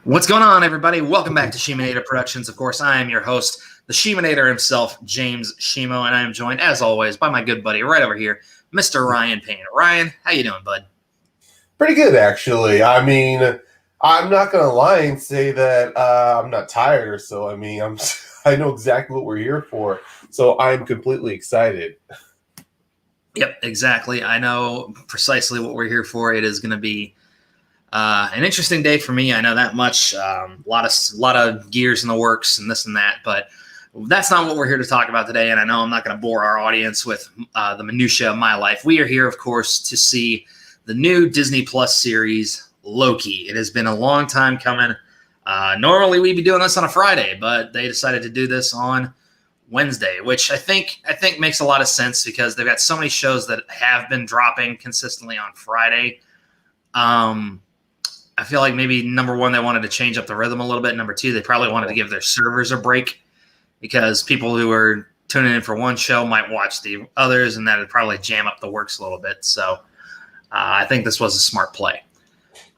What's going on, everybody? Welcome back to Sheminator Productions. Of course, I am your host, the Sheminator himself, James Shimo, and I am joined, as always, by my good buddy right over here, Mr. Ryan Payne. Ryan, how you doing, bud? Pretty good, actually. I mean, I'm not gonna lie and say that I'm not tired or so. I mean, I know exactly what we're here for, so I'm completely excited. Yep, exactly. I know precisely what we're here for. It is going to be an interesting day for me. I know that much. A lot of gears in the works and this and that, but that's not what we're here to talk about today. And I know I'm not going to bore our audience with the minutia of my life. We are here, of course, to see the new Disney Plus series, Loki. It has been a long time coming. Normally we'd be doing this on a Friday, but they decided to do this on Wednesday, which I think makes a lot of sense because they've got so many shows that have been dropping consistently on Friday. I feel like maybe number one, they wanted to change up the rhythm a little bit. Number two, they probably wanted to give their servers a break because people who are tuning in for one show might watch the others, and that would probably jam up the works a little bit. So I think this was a smart play.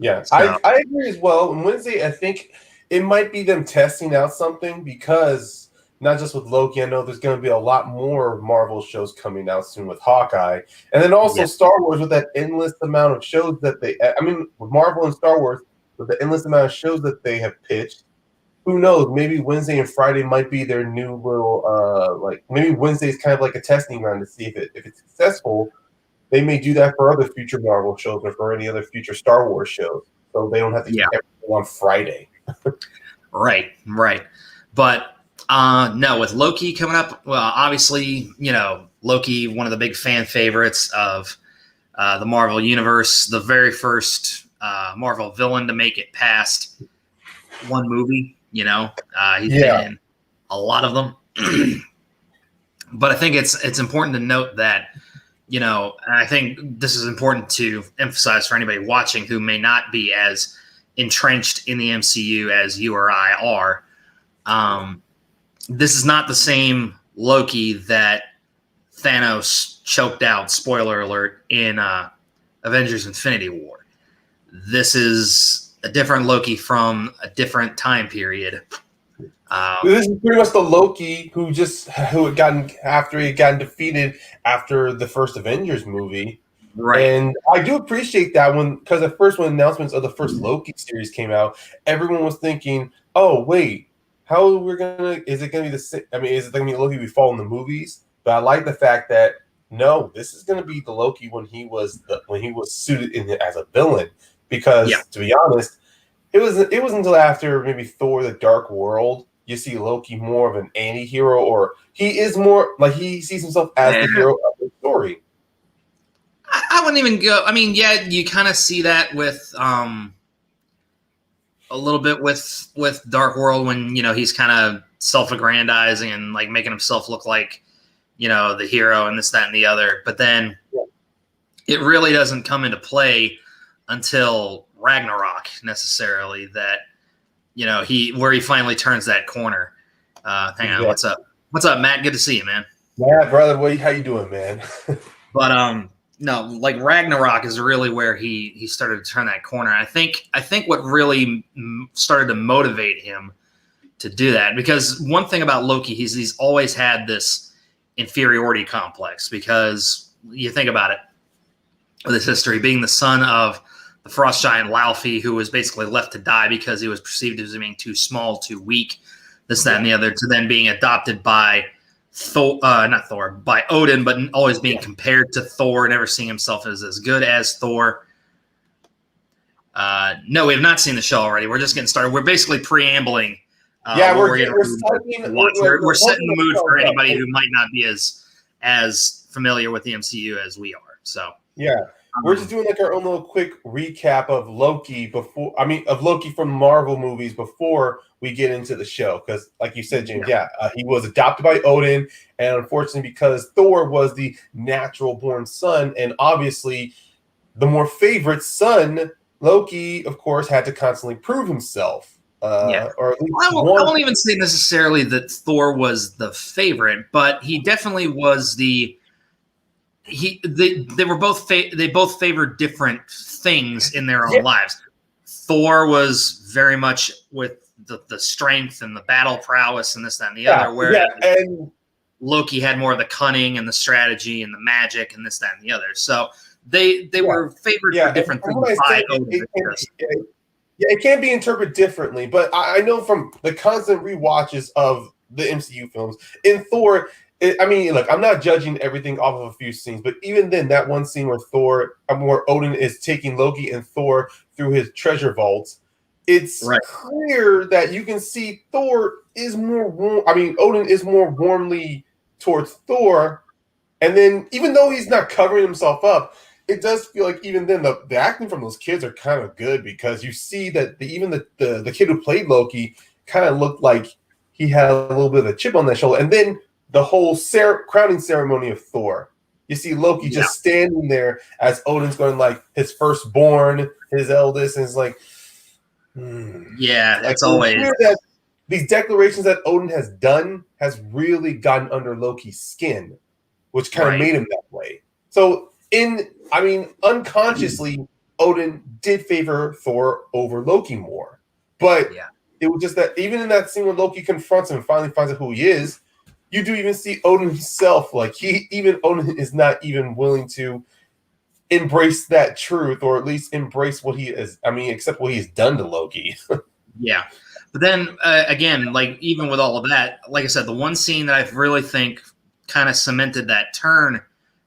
Yeah, so, I agree as well. And Wednesday, I think it might be them testing out something because not just with Loki, I know there's going to be a lot more Marvel shows coming out soon with Hawkeye. And then also Star Wars with that endless amount of shows that with Marvel and Star Wars, with the endless amount of shows that they have pitched, who knows? Maybe Wednesday and Friday might be their new little, maybe Wednesday is kind of like a testing ground to see if it's successful. They may do that for other future Marvel shows or for any other future Star Wars shows. So they don't have to keep everything on Friday. Right. But no, with Loki coming up, well, obviously, Loki, one of the big fan favorites of the Marvel Universe, the very first Marvel villain to make it past one movie. He's been in a lot of them. But I think it's important to note that, and I think this is important to emphasize for anybody watching who may not be as entrenched in the MCU as you or I are. This is not the same Loki that Thanos choked out, spoiler alert, in Avengers Infinity War. This is a different Loki from a different time period. This is pretty much the Loki who had gotten defeated after the first Avengers movie. Right. And I do appreciate that one because at first when announcements of the first Loki series came out, everyone was thinking, oh, wait, is it gonna be the same? I mean, is it gonna be Loki we follow in the movies? But I like the fact that no, this is gonna be the Loki when he was suited in as a villain. Because to be honest, it wasn't until after maybe Thor: The Dark World you see Loki more of an anti-hero, or he is more like he sees himself as the hero of the story. I wouldn't even go. I mean, you kind of see that with a little bit with Dark World when he's kind of self-aggrandizing and like making himself look like the hero and this, that, and the other. But then it really doesn't come into play until Ragnarok necessarily. That where he finally turns that corner. Hang on, what's up? What's up, Matt? Good to see you, man. Yeah, brother. How you doing, man? But no, like Ragnarok is really where he started to turn that corner. I think what really started to motivate him to do that, because one thing about Loki, he's always had this inferiority complex, because you think about it, with his history, being the son of the frost giant Laufey, who was basically left to die because he was perceived as being too small, too weak, this, that, and the other, to then being adopted by by Odin, but always being compared to Thor, never seeing himself as good as Thor. No, we have not seen the show already. We're just getting started. We're basically preambling. We're setting the mood for anybody who might not be as familiar with the MCU as we are. So we're just doing like our own little quick recap of Loki of Loki from Marvel movies before we get into the show. Because like you said, James, he was adopted by Odin, and unfortunately because Thor was the natural born son, and obviously the more favorite son, Loki, of course, had to constantly prove himself. Or at least I won't even say necessarily that Thor was the favorite, but he definitely was they both favored different things in their own lives. Thor was very much with the strength and the battle prowess and this, that, and the other, whereas and Loki had more of the cunning and the strategy and the magic and this, that, and the other. So they were favored for different things by Odin. It can be interpreted differently, but I know from the constant rewatches of the MCU films, in Thor, look, I'm not judging everything off of a few scenes, but even then, that one scene where where Odin is taking Loki and Thor through his treasure vaults, it's clear that you can see Thor is more warm. Odin is more warmly towards Thor, and then even though he's not covering himself up, it does feel like even then the acting from those kids are kind of good, because you see that even the kid who played Loki kind of looked like he had a little bit of a chip on that shoulder. And then the whole crowning ceremony of Thor, you see Loki just standing there as Odin's going like his firstborn, his eldest, and it's like, that's always that these declarations that Odin has done has really gotten under Loki's skin, which kind of made him that way. So unconsciously, Odin did favor Thor over Loki more. But it was just that even in that scene when Loki confronts him and finally finds out who he is, you do even see Odin himself. Like Odin is not even willing to embrace that truth, or at least embrace what he is. Accept what he's done to Loki. Yeah. But then again, like even with all of that, like I said, the one scene that I really think kind of cemented that turn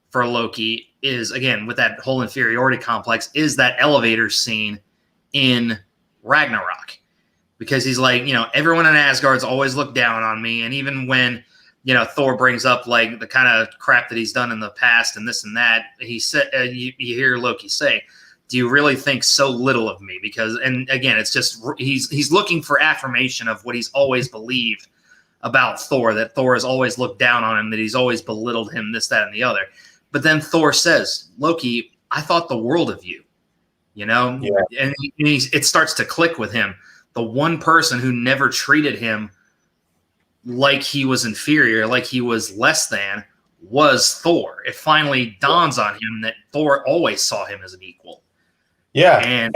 for Loki is, again, with that whole inferiority complex, is that elevator scene in Ragnarok. Because he's like, everyone in Asgard's always looked down on me. And even when, Thor brings up like the kind of crap that he's done in the past and this and that, he said, you hear Loki say, do you really think so little of me? Because, and again, it's just, he's looking for affirmation of what he's always believed about Thor, that Thor has always looked down on him, that he's always belittled him, this, that, and the other. But then Thor says, Loki, I thought the world of you, and it starts to click with him. The one person who never treated him like he was inferior, like he was less than, was Thor. It finally dawns on him that Thor always saw him as an equal. Yeah, and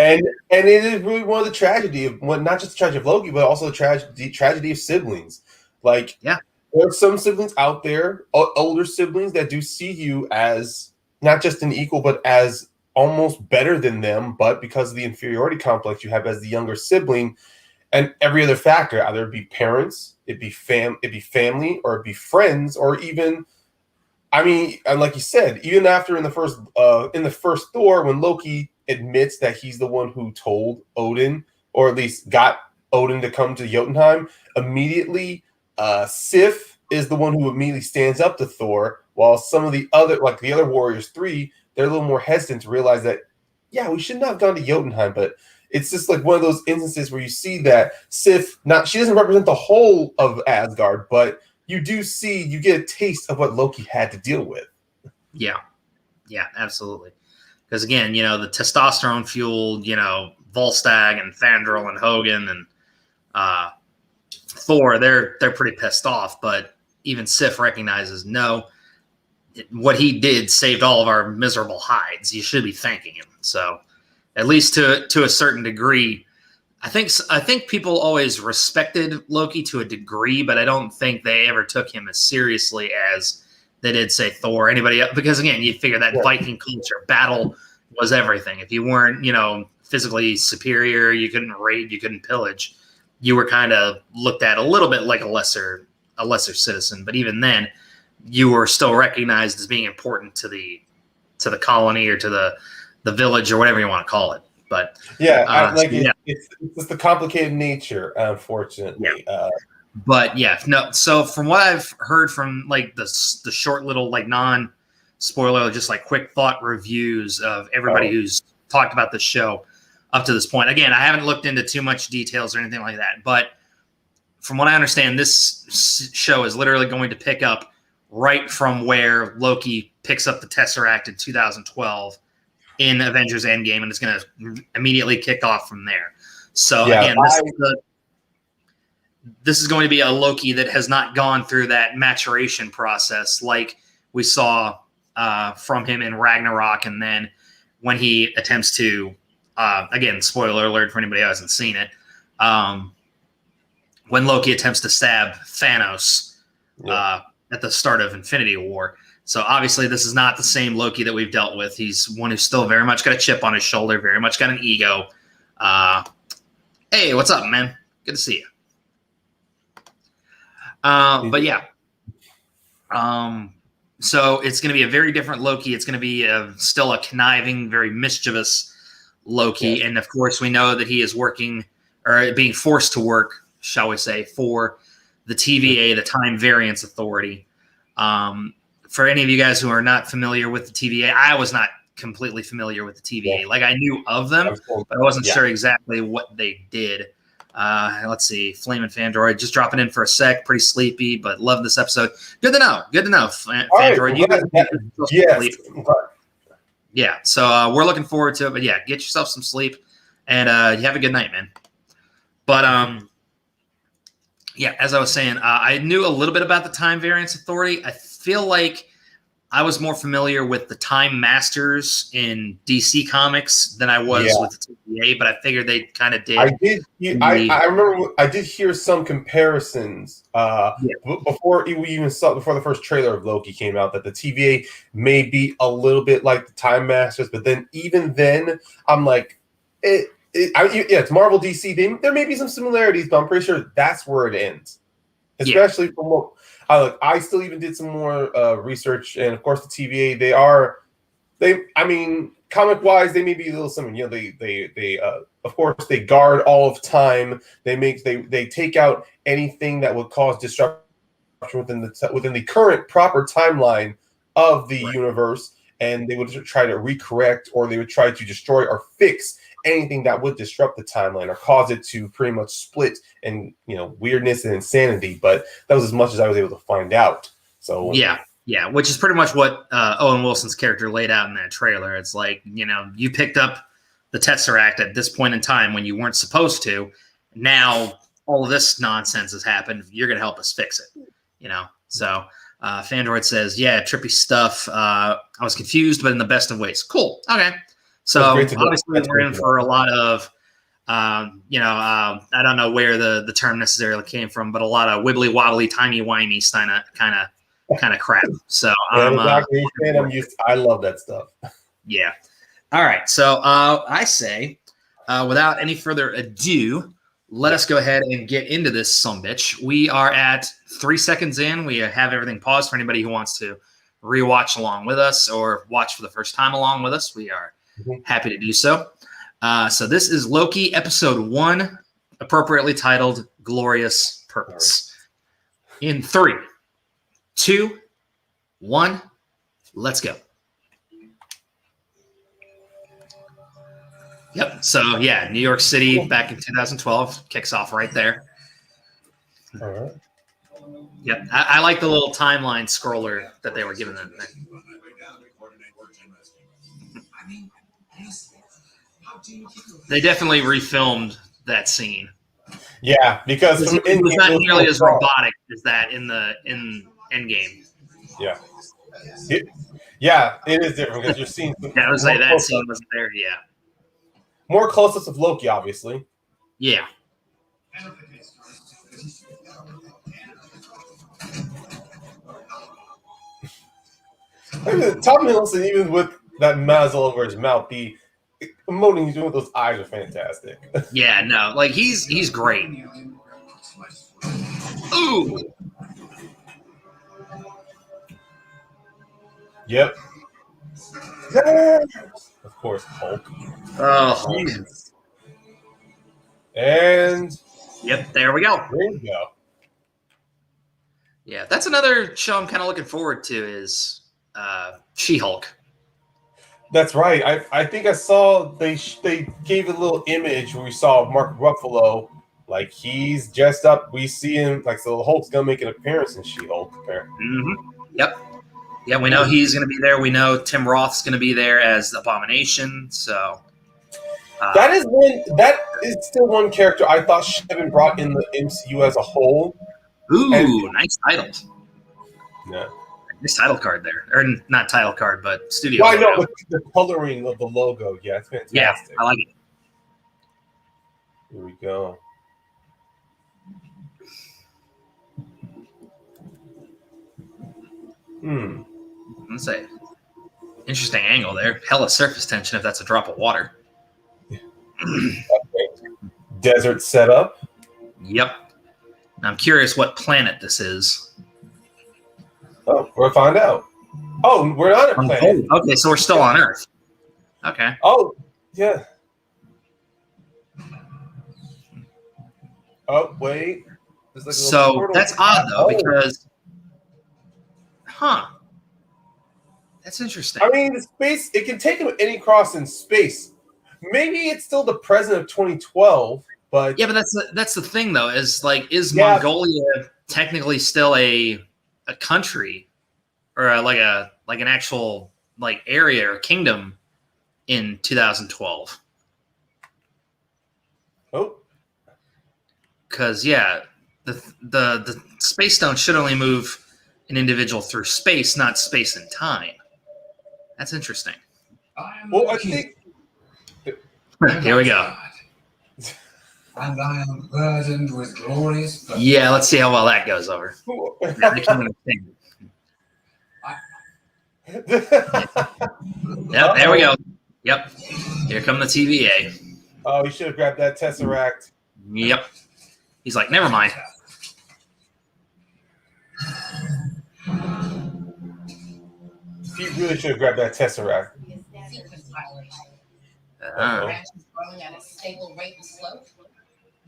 it is really one of the tragedy of, well, not just the tragedy of Loki, but also the tragedy of siblings. Like, there are some siblings out there, older siblings, that do see you as not just an equal, but as almost better than them. But because of the inferiority complex you have as the younger sibling, and every other factor, either it be parents, it'd be family, or it'd be friends, or even, and like you said, even after in the first Thor, when Loki admits that he's the one who told Odin, or at least got Odin to come to Jotunheim, immediately Sif is the one who immediately stands up to Thor, while some of the other Warriors 3, they're a little more hesitant to realize that, we should not have gone to Jotunheim. But it's just like one of those instances where you see that Sif, she doesn't represent the whole of Asgard, but you get a taste of what Loki had to deal with. Yeah, absolutely. Because again, the testosterone fueled, Volstagg and Fandral and Hogan and Thor, they're pretty pissed off. But even Sif recognizes, no, what he did saved all of our miserable hides. You should be thanking him. So, at least to a certain degree, I think people always respected Loki to a degree, but I don't think they ever took him as seriously as they did, say, Thor or anybody else. Because again, you figure that Viking culture, battle was everything. If you weren't, physically superior, you couldn't raid, you couldn't pillage. You were kind of looked at a little bit like a lesser citizen. But even then, you were still recognized as being important to the colony or to the village or whatever you want to call it. But it's just the complicated nature, unfortunately. So from what I've heard from like the short little like non-spoiler, just like quick thought reviews of everybody who's talked about the show up to this point. Again, I haven't looked into too much details or anything like that, but from what I understand, this show is literally going to pick up right from where Loki picks up the Tesseract in 2012 in Avengers Endgame, and it's going to immediately kick off from there. So again, this is going to be a Loki that has not gone through that maturation process like we saw from him in Ragnarok, and then when he attempts to again, spoiler alert for anybody who hasn't seen it. When Loki attempts to stab Thanos at the start of Infinity War. So obviously this is not the same Loki that we've dealt with. He's one who's still very much got a chip on his shoulder, very much got an ego. Hey, what's up, man? Good to see you. But yeah. So it's going to be a very different Loki. It's going to be still a conniving, very mischievous Loki. Yeah. And of course, we know that he is working or being forced to work, shall we say, for the TVA, the Time Variance Authority. For any of you guys who are not familiar with the TVA, I was not completely familiar with the TVA. Yeah. Like I knew of them, but I wasn't sure exactly what they did. Let's see. Flame and Fandroid just dropping in for a sec. Pretty sleepy, but love this episode. Good to know. Good to know. Fandroid, yeah. So we're looking forward to it. But yeah, get yourself some sleep, and you have a good night, man. But yeah, as I was saying, I knew a little bit about the Time Variance Authority. I feel like I was more familiar with the Time Masters in DC Comics than I was with the TVA, but I figured they kind of did. I remember I did hear some comparisons before the first trailer of Loki came out that the TVA may be a little bit like the Time Masters, but then even then I'm like, it's Marvel DC. There may be some similarities, but I'm pretty sure that's where it ends, especially from what. I still even did some more research, and of course the TVA. I mean, comic wise, they may be a little similar. You know, they of course they guard all of time. They take out anything that would cause disruption within the current proper timeline of the universe, and they would try to recorrect, or they would try to destroy or fix anything that would disrupt the timeline or cause it to pretty much split and weirdness and insanity. But that was as much as I was able to find out. So yeah, which is pretty much what Owen Wilson's character laid out in that trailer. It's like, you picked up the Tesseract at this point in time when you weren't supposed to. Now all of this nonsense has happened. You're going to help us fix it. So Fandroid says, yeah, trippy stuff. I was confused, but in the best of ways. Cool. Okay. So obviously we're in for a lot of, I don't know where the term necessarily came from, but a lot of wibbly-wobbly, timey-whimey kind of crap. So I love that stuff. Yeah. All right. So I say, without any further ado, let us go ahead and get into this sumbitch. We are at 3 seconds in. We have everything paused for anybody who wants to rewatch along with us or watch for the first time along with us. We are happy to do so. So this is Loki episode 1, appropriately titled Glorious Purpose. In 3, 2, 1, let's go. Yep. So yeah, New York City back in 2012 kicks off right there. All right. Yep. I like the little timeline scroller that they were given them. They definitely refilmed that scene. Yeah, because it was not nearly as robotic as that in Endgame. Yeah. It is different because you're seeing. I would say that scene wasn't there. Yeah. More close-ups of Loki, obviously. Yeah. Tom Hiddleston, even with that muzzle over his mouth, the emoting he's doing with those eyes are fantastic. Yeah, no, like he's great. Ooh. Yep. Yeah. Of course, Hulk. Oh, Hulk. And yep, there we go. There you go. Yeah, that's another show I'm kind of looking forward to is She-Hulk. That's right. I think I saw they gave a little image where we saw Mark Ruffalo, like he's dressed up. We see him like so. Hulk's gonna make an appearance in She-Hulk. Mm-hmm. Yep. Yeah, we know he's gonna be there. We know Tim Roth's gonna be there as Abomination. So that is still one character I thought should have been brought in the MCU as a whole. Ooh, nice title. Yeah. Nice title card there. Or not title card, but studio. Well, I know the coloring of the logo. Yeah, it's fantastic. Yeah, I like it. Here we go. Let's say interesting angle there. Hella surface tension if that's a drop of water. Desert setup. Yep. I'm curious what planet this is. Oh, we'll find out. Oh, we're on a planet. Oh, okay, so we're still on Earth. Okay. Oh, yeah. Oh, wait. Like so that's odd, though, because... Huh. That's interesting. I mean, the space, it can take him any cross in space. Maybe it's still the present of 2012, but... Yeah, but that's the thing, though, is Mongolia technically still a country? Or like an actual like area or kingdom in 2012? Oh, because the space stone should only move an individual through space, not space and time. That's interesting. Well, I think here we go. And I am burdened with glorious. Yeah, let's see how well that goes over. Yep, there we go. Yep, here come the TVA. Oh, you should have grabbed that Tesseract. Yep. He's like, never mind. He really should have grabbed that Tesseract. Branches growing at a stable rate and slope.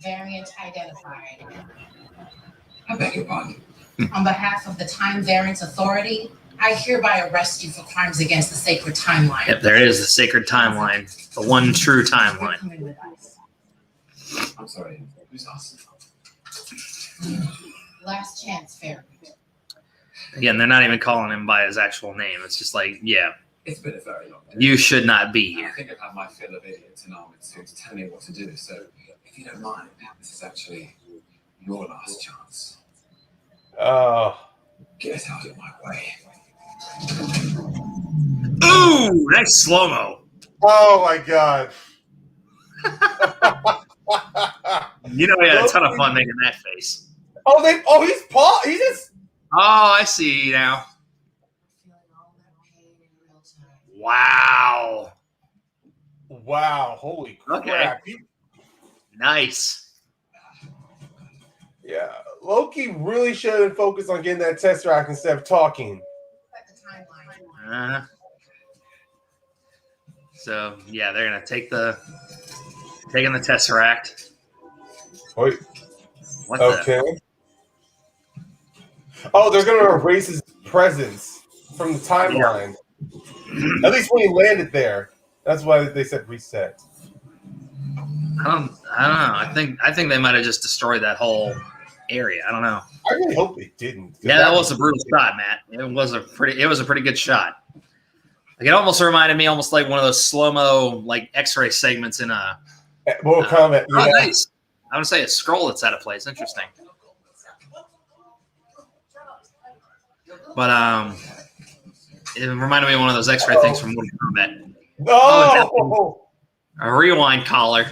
Variant identified. I beg your pardon. On behalf of the Time Variance Authority, I hereby arrest you for crimes against the sacred timeline. Yep, there it is, the sacred timeline. The one true timeline. Coming with us. I'm sorry. Who's us? Last chance, Fair. Again, they're not even calling him by his actual name. It's just like, yeah, It's been a very long day. you should not be I here. think I've had my fill of idiots in armored suits telling me what to do. So, if you don't mind, this is actually your last chance. Get out of my way. Ooh, nice slow-mo. Oh my god. You know he had a ton of fun making that face. He's just Oh, I see now. Feeling all that pain in real time. Wow. wow, holy crap. Okay. Nice. Yeah. Loki really should have been focused on getting that Tesseract instead of talking. At the timeline. So yeah, they're gonna taking the Tesseract. Wait. What Okay. Oh, they're gonna erase his presence from the timeline. At least when he landed there. That's why they said reset. I don't know. I think they might have just destroyed that whole area. I don't know. I really hope they didn't. Yeah, that was a brutal shot, Matt. It was a pretty good shot. Like, it almost reminded me like one of those slow-mo like X-ray segments in a Mortal Kombat. Oh, Yeah. nice. I would say a scroll that's out of place. Interesting. But it reminded me of one of those X-ray things from Mortal Kombat. No. A rewind collar.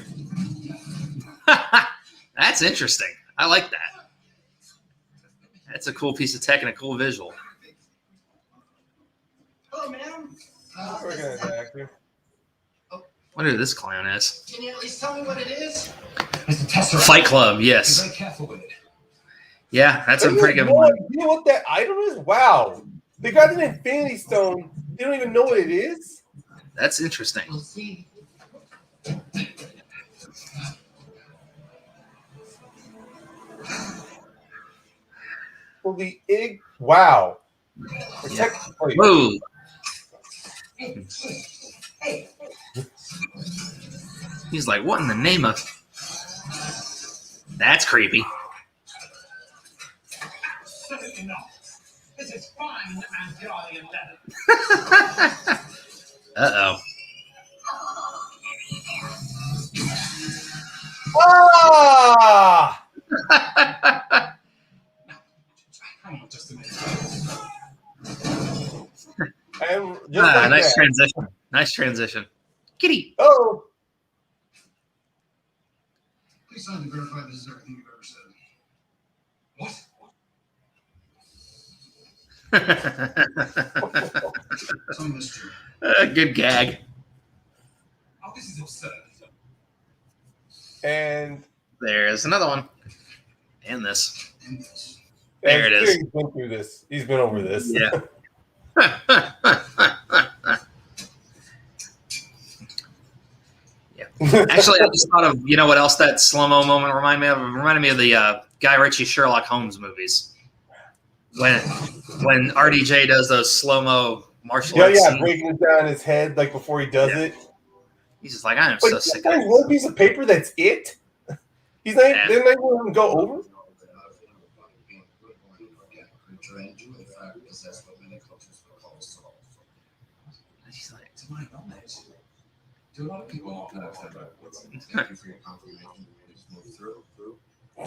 That's interesting. I like that. That's a cool piece of tech and a cool visual. Hello, ma'am. We're gonna attack you. Wonder who this clown is. Can you at least tell me what it is? Mr. Tesseract. Fight Club, Be yes. very careful with it. Yeah, that's a They pretty have good no one. idea what that item is? Wow. They got an Infinity Stone. They don't even know what it is? That's interesting. We'll see. Well, wow. Protect. Wait. Whoa. Hey. He's like, what in the name of... That's creepy. Certainly not. This is fine and jolly and leather. Uh-oh. Ah! Hang on just a minute. And just like nice that. transition. Nice transition. Kitty. Oh. Please sign to verify this is everything you've ever said. What? Tell me this true. Good gag. Oh, this is absurd. And There's another one. And this. And this. There it is. He's been through this. He's been over this. Yeah. Actually, I just thought of, you know what else that slow-mo moment reminded me of? It reminded me of the Guy Ritchie Sherlock Holmes movies. When RDJ does those slow-mo martial arts scenes. Breaking down his head like before he does it. He's just like, I am so sick of it. One piece of paper, that's it? He's not, they're not going to go over? He's like, To my knowledge, do a lot of people not know if they're robots?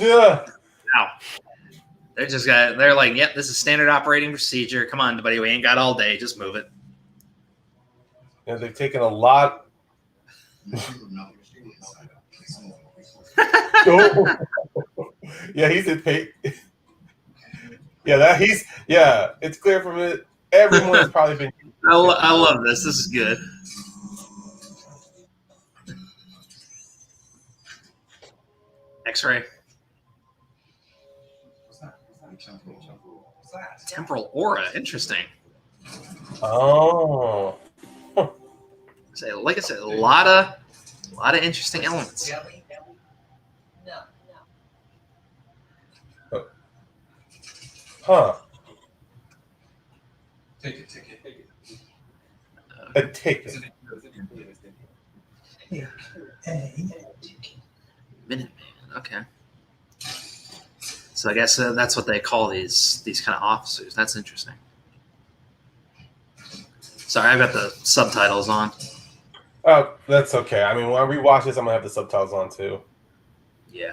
Yeah. wow. They're like, yep, this is standard operating procedure. Come on, buddy, we ain't got all day. Just move it. Yeah, they've taken a lot. Oh. Yeah, he's in pain. It's clear from it. Everyone has probably been. I love this. This is good. X-ray. What's that? Temporal aura. Interesting. Oh. So, like I said, a lot of interesting elements. Huh. Take it. A ticket. Minuteman. Okay. So I guess that's what they call these kind of officers. That's interesting. Sorry, I've got the subtitles on. Oh, that's okay. I mean, when I rewatch this, I'm gonna have the subtitles on too. Yeah.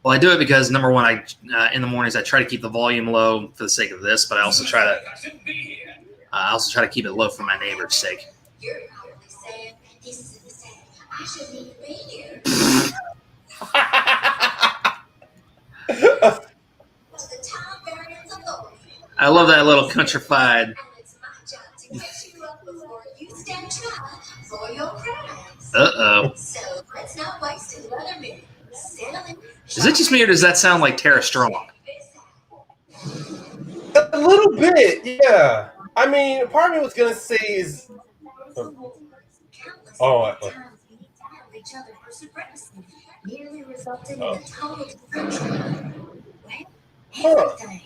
Well, I do it because number one, in the mornings I try to keep the volume low for the sake of this, but I also try to keep it low for my neighbor's sake. You're probably saying this is insane. I shouldn't even be here. Well, the time variance authority. I love that little countrified. And it's my job to catch you up before you stand trial for your crimes. Uh-oh. So let's not waste another minute. Settling. Is it just me or does that sound like Tara Strong? A little bit, yeah. I mean, part of me was gonna say is. Oh, each other for supremacy, nearly resulting in a total destruction. Everything.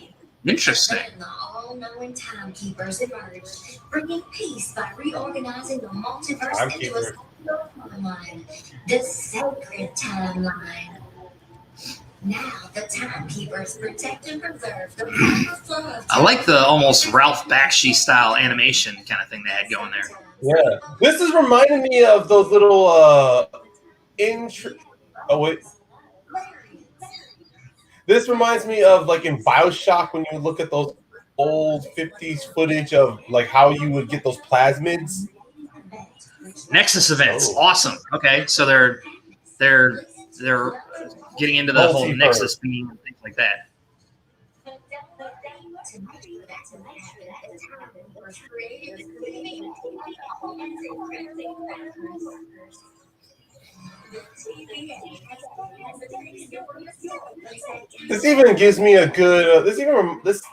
Interesting. Then the all-knowing timekeepers emerged, bringing peace by reorganizing the multiverse into a single timeline, the sacred timeline. Now the timekeepers protect and preserve the proper flow of I like the almost Ralph Bakshi style animation kind of thing they had going there. Yeah, this is reminding me of those little Oh wait. This reminds me of like in BioShock when you look at those old 50s footage of like how you would get those plasmids. Nexus events, Oh. awesome. Okay, so they're getting into the whole Multiverse. Nexus theme and things like that. This even gives me a good.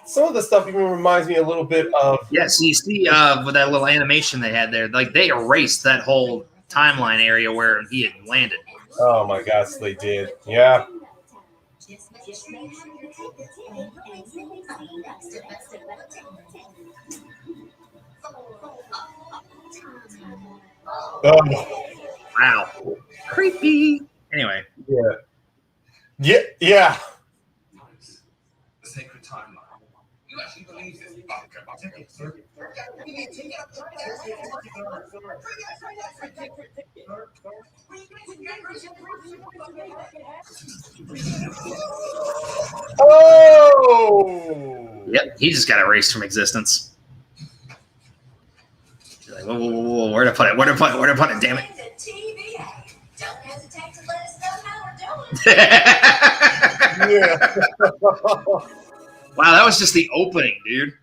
Some of the stuff even reminds me a little bit of. Yeah, so you see with that little animation they had there, like they erased that whole timeline area where he had landed. Oh my gosh, they did. Yeah. Oh, Wow. Creepy. Anyway. yeah. The sacred timeline. You actually believe this? Oh. Yep, he just got erased from existence. You're like, whoa, where to put it? Where to put it? Damn it. TVA. Don't hesitate to let us know how we're doing. Yeah. Wow, that was just the opening, dude.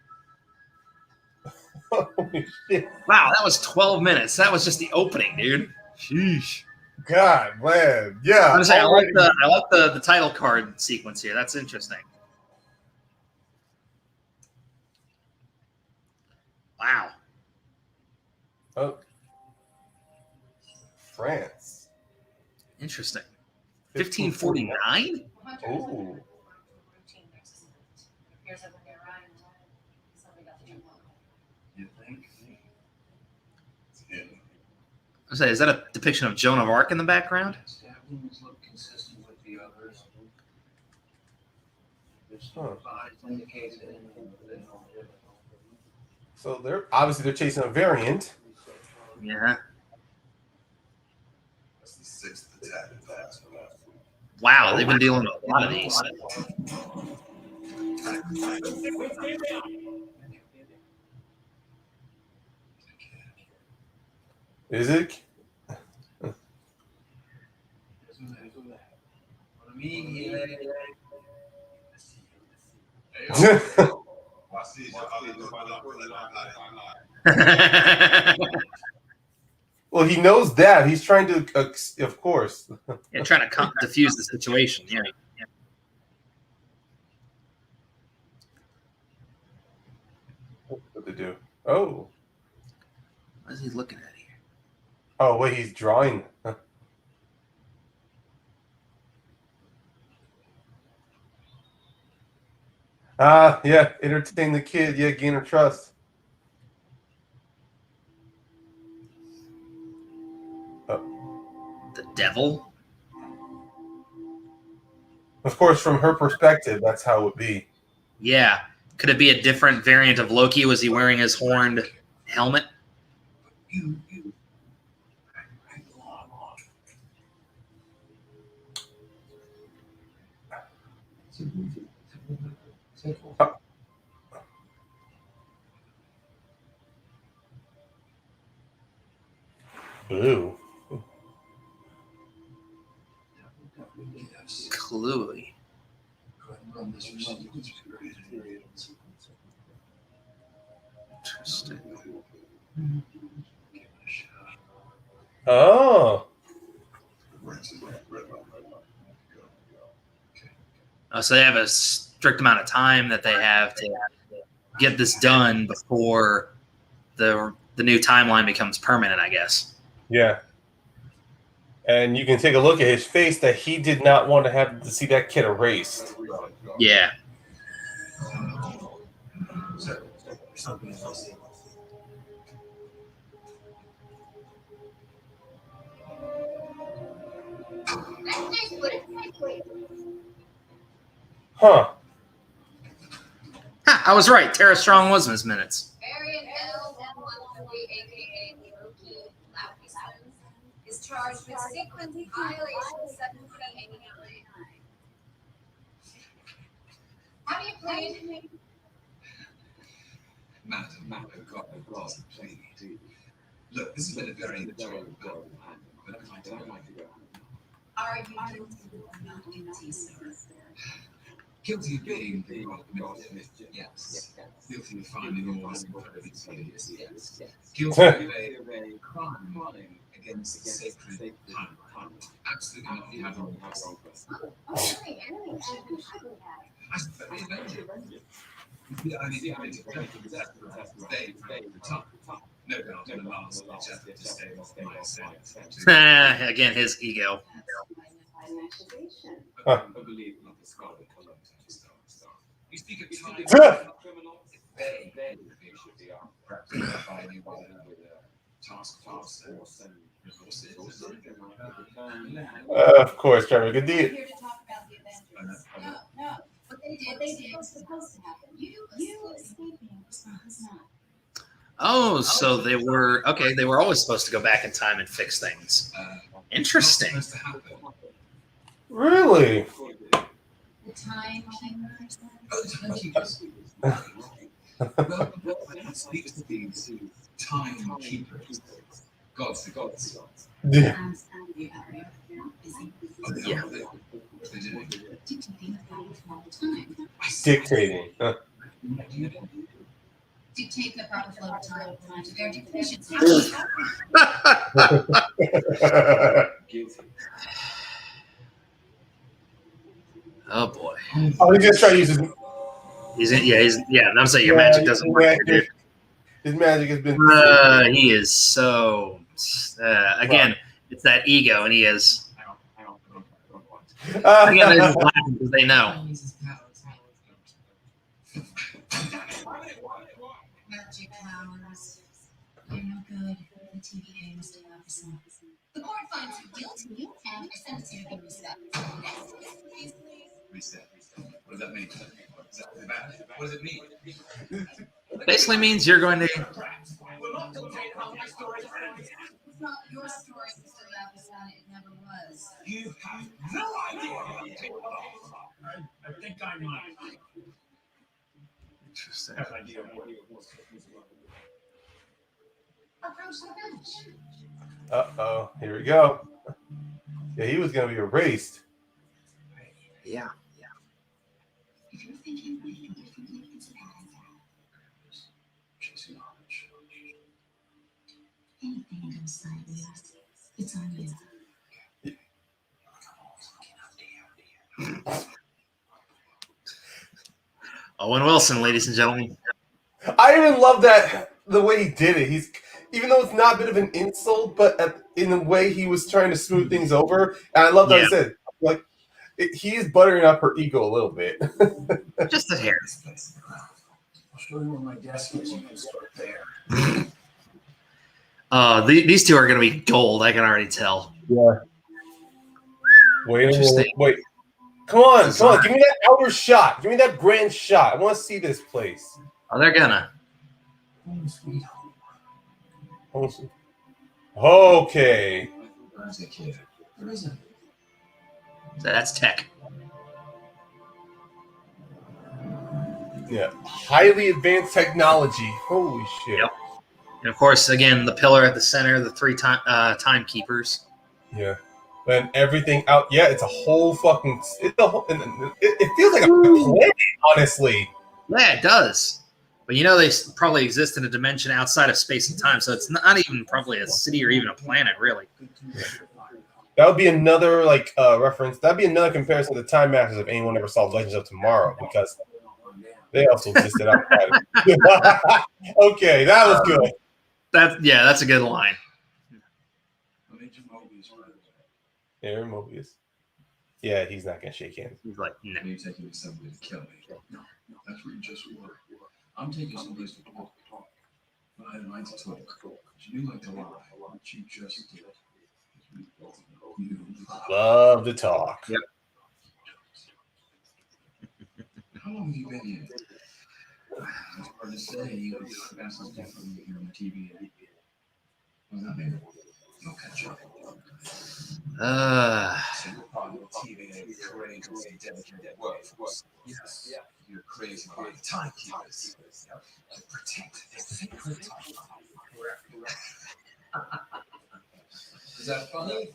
Holy shit. Wow, that was 12 minutes. That was just the opening, dude. Sheesh. God, man. Yeah. I'm saying, already. I like the title card sequence here. That's interesting. Wow. Oh. France. Interesting. 1549? Ooh. You think? Yeah. I was saying, is that a depiction of Joan of Arc in the background? Javelins look consistent with the others. There's Huh. no size indicated in the So they're chasing a variant. Yeah. That's the sixth attack. Wow, they've been dealing with a lot of these. Is it? Well, he knows that. He's trying to, of course. Yeah, trying to diffuse the situation. Yeah. What to do? Oh. What is he looking at here? Oh, wait, he's drawing. Yeah, entertain the kid. Yeah, gain her trust. The devil? Of course, from her perspective, that's how it would be. Yeah. Could it be a different variant of Loki? Was he wearing his horned helmet? Blue. Clearly. Interesting. Oh. Oh, so they have a strict amount of time that they have to get this done before the new timeline becomes permanent, I guess. Yeah. And you can take a look at his face that he did not want to have to see that kid erased. Yeah. Huh. Ha, I was right. Tara Strong was Ms. Minutes. Variant L113, aka Loki Laufey, is charged with sequence violation 1789. How do you plead? Madam, God, please. Look, this has been a very enjoyable battle, but I don't like it. Are you guilty or not guilty, sir? Guilty of being the mischief, yes. Guilty of finding all this incredibly serious, yes. Guilty of a crime against the sacred time. Absolutely not. You have the wrong person. That's very offensive. The only way to play for the test of the time. No doubt in the last attempt to stay off my side. Again, his ego. Huh. I believe not the scarlet color. You speak of time. Criminal. They should be perhaps by anyone with a task force and resources. Of course, Trevor. Good deal. Here to talk about the Avengers. No. What they did was supposed to happen. You escaping was not. Oh, so they were okay. They were always supposed to go back in time and fix things. Interesting. Really? The timekeepers. Oh, the timekeepers. Well, it speaks to these timekeepers. Gods. Yeah. I'm sorry, are you busy? Oh, Yeah. They did it. Dictating the problem from all the time. Dictating. Huh. Dictate the proper flow of time to their dictations. Guilty. Oh boy. Oh, he's gonna try to use his. I'm saying your magic doesn't work here, dude. His magic has been. He is so. Again, it's that ego, and he is. Again, they're just laughing because they know. Magic powers. You're no good. The TVA must have some. The court finds you guilty and sends you to be reset. Reset. What does that mean? What does it mean? Basically means you're going to. It's not your story, Mr. Lapison. It never was. You have no idea. I think I might. Interesting. Have an idea of what Approach the bench. Uh-oh. Here we go. Yeah, he was gonna be erased. Yeah. If you're thinking differently, it's a bad idea. chasing knowledge. Anything goes sideways, it's on you. Owen Wilson, ladies and gentlemen. I even love that the way he did it. He's even though it's not a bit of an insult, but in the way he was trying to smooth things over. And I love that I said, like, he is buttering up her ego a little bit. Just a hair. I'll show you where my desk is. You can start there. These two are going to be gold. I can already tell. Yeah. Wait. Come on. Give me that outer shot. Give me that grand shot. I want to see this place. Oh, they're gonna. Sweet home. Okay. There's a kid. There isn't. That's tech. Yeah. Highly advanced technology. Holy shit. Yep. And of course, again, the pillar at the center, the three timekeepers. Yeah. And everything out. Yeah, it's a whole fucking. It feels like a planet, honestly. Yeah, it does. But you know, they probably exist in a dimension outside of space and time, so it's not even probably a city or even a planet, really. That would be another reference. That'd be another comparison to the Time Masters if anyone ever saw Legends of Tomorrow, because they also existed outside. Okay, that was good. That's a good line. Aaron Mobius. Yeah, he's not gonna shake hands. He's like, no. You're taking me somewhere to kill me. No, that's where you just were. I'm taking someplace to talk. But I like to talk. You like to lie. What you just did. You Love to talk. Yep. How long have you been here? It's hard to say. You ask us differently here on the TV. What does that mean? You'll catch up. So you're part of the TVA crazy and dedicated workforce. Yes. You're crazy by the timekeepers to protect the sacred time. Is that funny?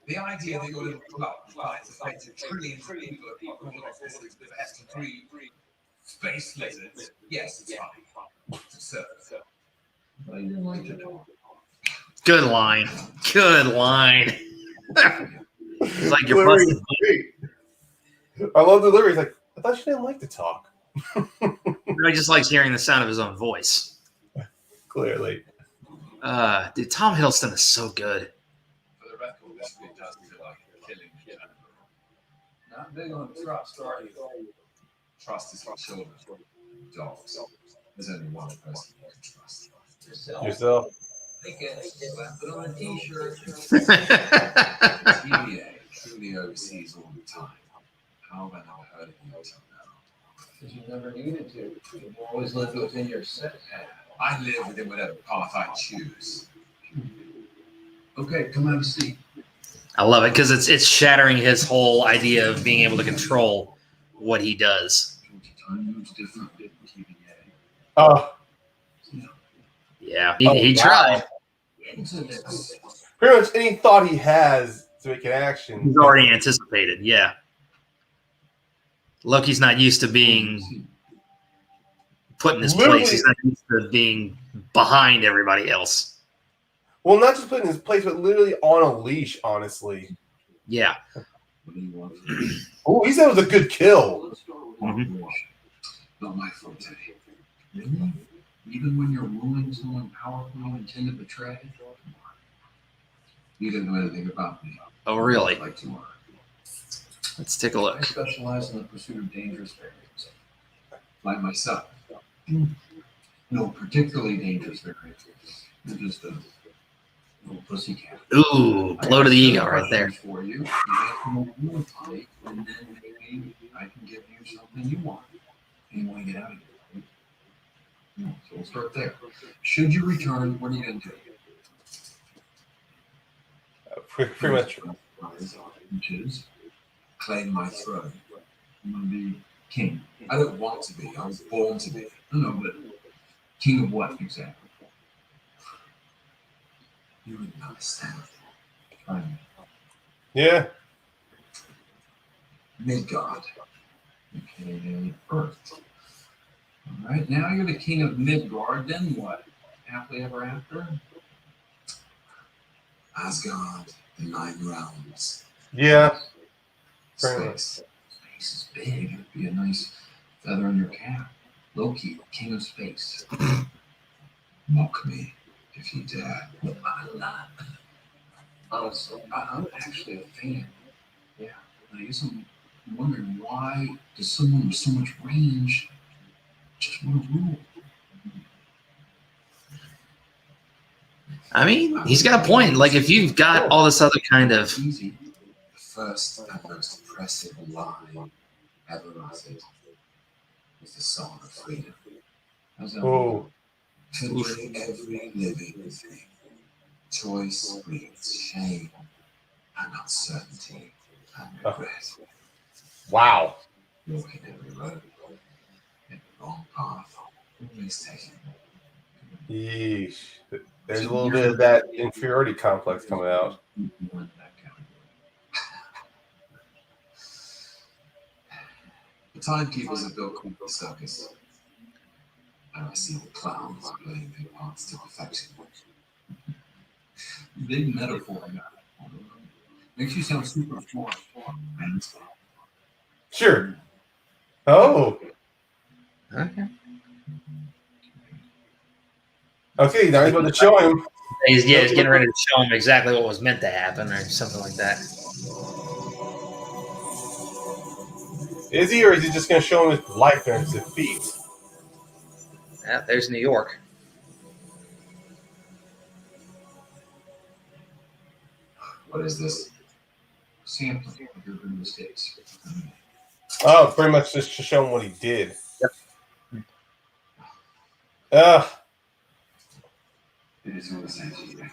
The idea that your little club finds a fate of trillions of people all across this vast and three space lizards. Yes, it's funny. So, but I didn't like to talk. Good line. Good line. It's like you're Delivery busting. is great. I love the delivery. He's like, I thought you didn't like to talk. He just likes hearing the sound of his own voice. Clearly. Dude, Tom Hiddleston is so good. For the record, this really does feel like killing each other. Not big on trust, are you? Trust is for children. Dogs. There's only one person you can trust. Yourself. Slap it on a t-shirt. TVA truly oversees all the time. How have I never heard of you until now? Because you never needed to. You've always lived within your set. I live within whatever path I choose. Okay, come have a seat. I love it because it's shattering his whole idea of being able to control what he does. Time moves different than TVA. Oh. Yeah, he tried. Pretty much any thought he has to make an action. He's already anticipated, yeah. Loki's not used to being put in his place. He's not used to being behind everybody else. Well, not just put in his place, but literally on a leash, honestly. Yeah. Oh, he said it was a good kill. Mm-hmm. Not my forte. Really? Even when you're ruling someone powerful you intend to betray? You didn't know anything about me. Oh, really? I'd like to learn. Let's take a I look. specialize in the pursuit of dangerous variants. Like myself. No particularly dangerous variants. You're just a little pussycat. Ooh, blow to the ego right there. For you. You make them a little tight, and then maybe I can give you something you want. And you want to get out of here. Right? So we'll start there. Should you return, what are you going to do? Pretty much. Which is claim my throne. I'm going to be king. I don't want to be. I was born to be. No, but king of what exactly? You wouldn't understand. Try me. Yeah. Midgard. Okay, Earth. All right, now you're the king of Midgard. Then what? Happily ever after? Asgard, the 9 realms. Yeah. Space. Space is big. It'd be a nice feather in your cap. Loki, king of space. Mock me if you dare. I'm not. Honestly, I'm actually a fan. Yeah. I guess I'm wondering why does someone with so much range just want to rule? I mean, he's got a point. Like, if you've got all this other kind of... Easy. The first and most impressive line ever uttered was the song of freedom. Oh. Filtering every living thing. Choice breeds shame and uncertainty and regret. Wow. Walking every road in the wrong path, always taking. Yeesh. There's a little bit of that inferiority complex coming out. The timekeepers have built quite the circus. And I see the clowns playing their parts to perfection. Big metaphor. Makes you sound super smart. Sure. Oh. Okay. Okay, now he's about to show him. He's getting ready to show him exactly what was meant to happen or something like that. Is he, or is he just going to show him his life and his defeat? Yeah, there's New York. What is this? Sampling of your mistakes. Oh, pretty much just to show him what he did. Yep. It is all the same to you.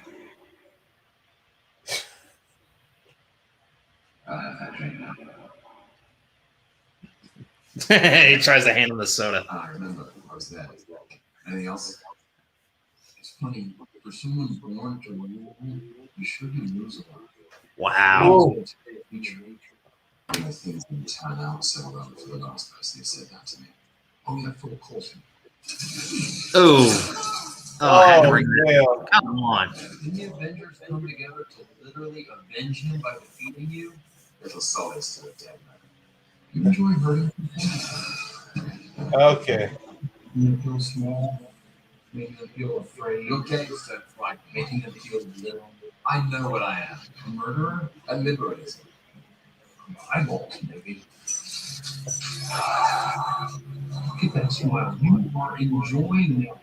I'll have that drink now. He tries to hand him the soda. I remember. I was there. Anything else? It's funny. For someone born to rule, you shouldn't lose a lot. Wow. Things didn't turn out so well for the last person who said that to me. Oh, yeah, full caution. Oh. I had to bring that. Come on. Didn't the Avengers come together to literally avenge him by defeating you? Little solace to the dead man. You enjoy hurting people? Okay. Making them feel small, making them feel afraid. Okay, so like making them feel little. I know what I am. A murderer? A liberator. Eyeballs, maybe. Look at that smile. You are enjoying them.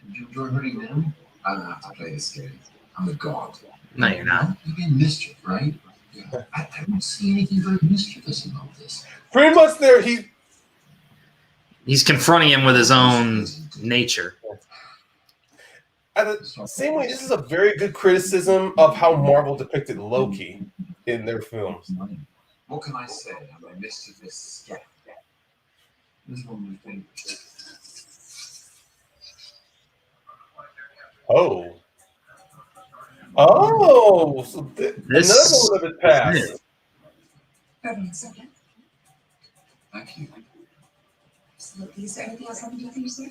Did you enjoy hurting them? I don't have to play this game. I'm a god. No, you're not. You're Mischief, right? Yeah. I don't see anything very mischievous about this. Pretty much there, He's confronting him with his own nature. At the same way, this is a very good criticism of how Marvel depicted Loki in their films. What can I say? I'm a mischievous scat. This one we think. Oh. Oh, so This another one of his past. Permanent subject. Thank you. Absolutely. Is there anything else I can do for you, sir?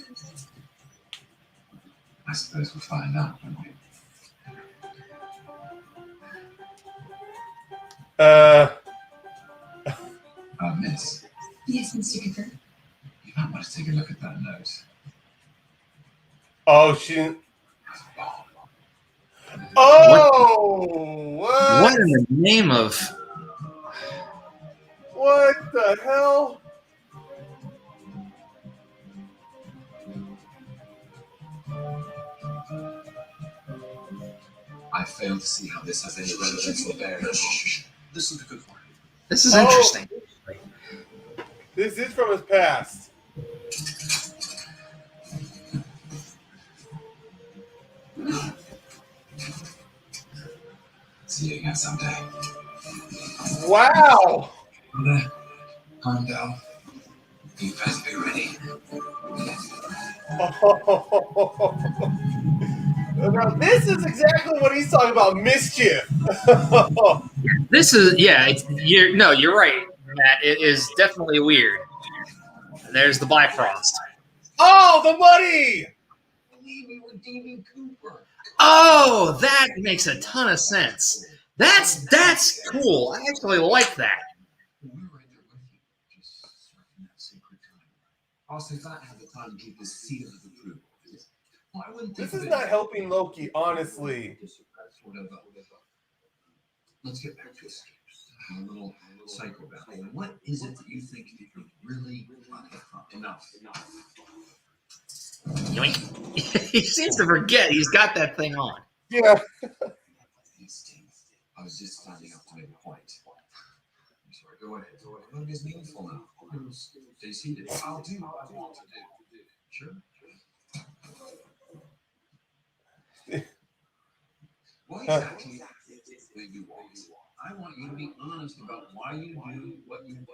I suppose we'll find out, won't we? Miss, Yes, Mr. Cooper. you might want to take a look at that note. Oh, she didn't. Oh, What in the name of? What the hell? I fail to see how this has any relevance or bearing. This is a good one. This is interesting. This is from his past. See you again someday. Wow. Calm down. You best be ready. Now this is exactly what he's talking about. Mischief. This is you're right, Matt. It is definitely weird. There's the Bifrost. Oh, the money. Leave me with D.B. Cooper. Oh, that makes a ton of sense. That's cool. I actually like that. We're right there with you. Just surfing that sacred time. Also, if I have the time to keep his seal of approval. Well, I wouldn't think This is of it. not helping Loki, honestly. Whatever. Let's get back to it. A little psycho battle. What is it that you think that you're really enough? Yoink. He seems to forget he's got that thing on. Yeah. I was just standing up to make a point. I'm sorry, go ahead. What is meaningful now? Stay seated. I'll do what I want to do. Sure. What exactly do you want? I want you to be honest about why you do what you do.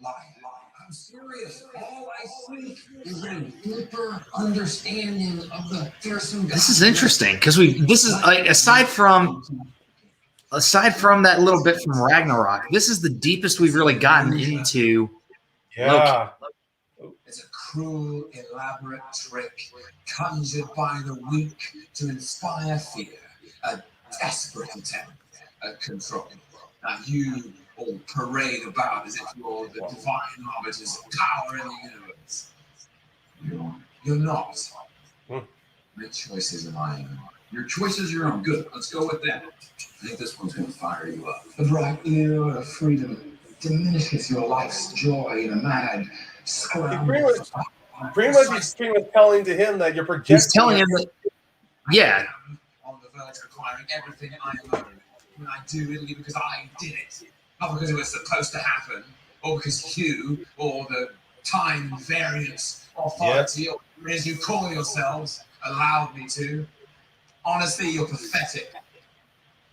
Lie. I'm serious. All I seek is a deeper understanding of the fearsome. This is interesting because this is like aside from that little bit from Ragnarok, this is the deepest we've really gotten into Yeah. Loki. It's a cruel, elaborate trick conjured by the weak to inspire fear. A desperate attempt at control. Now you all parade about as if you're the divine arbiters of power in the universe. You're not. Your choices are mine. Your choices are your own. Good. Let's go with that. I think this one's going to fire you up. The bright era of freedom diminishes your life's joy in a mad scramble. Pretty much he's telling to him that you're projecting. He's telling him that, yeah. On the verge of acquiring everything I own. And I do it because I did it. Not because it was supposed to happen, or because Hugh, or the time variance authority, or as you call yourselves, allowed me to. Honestly, you're pathetic.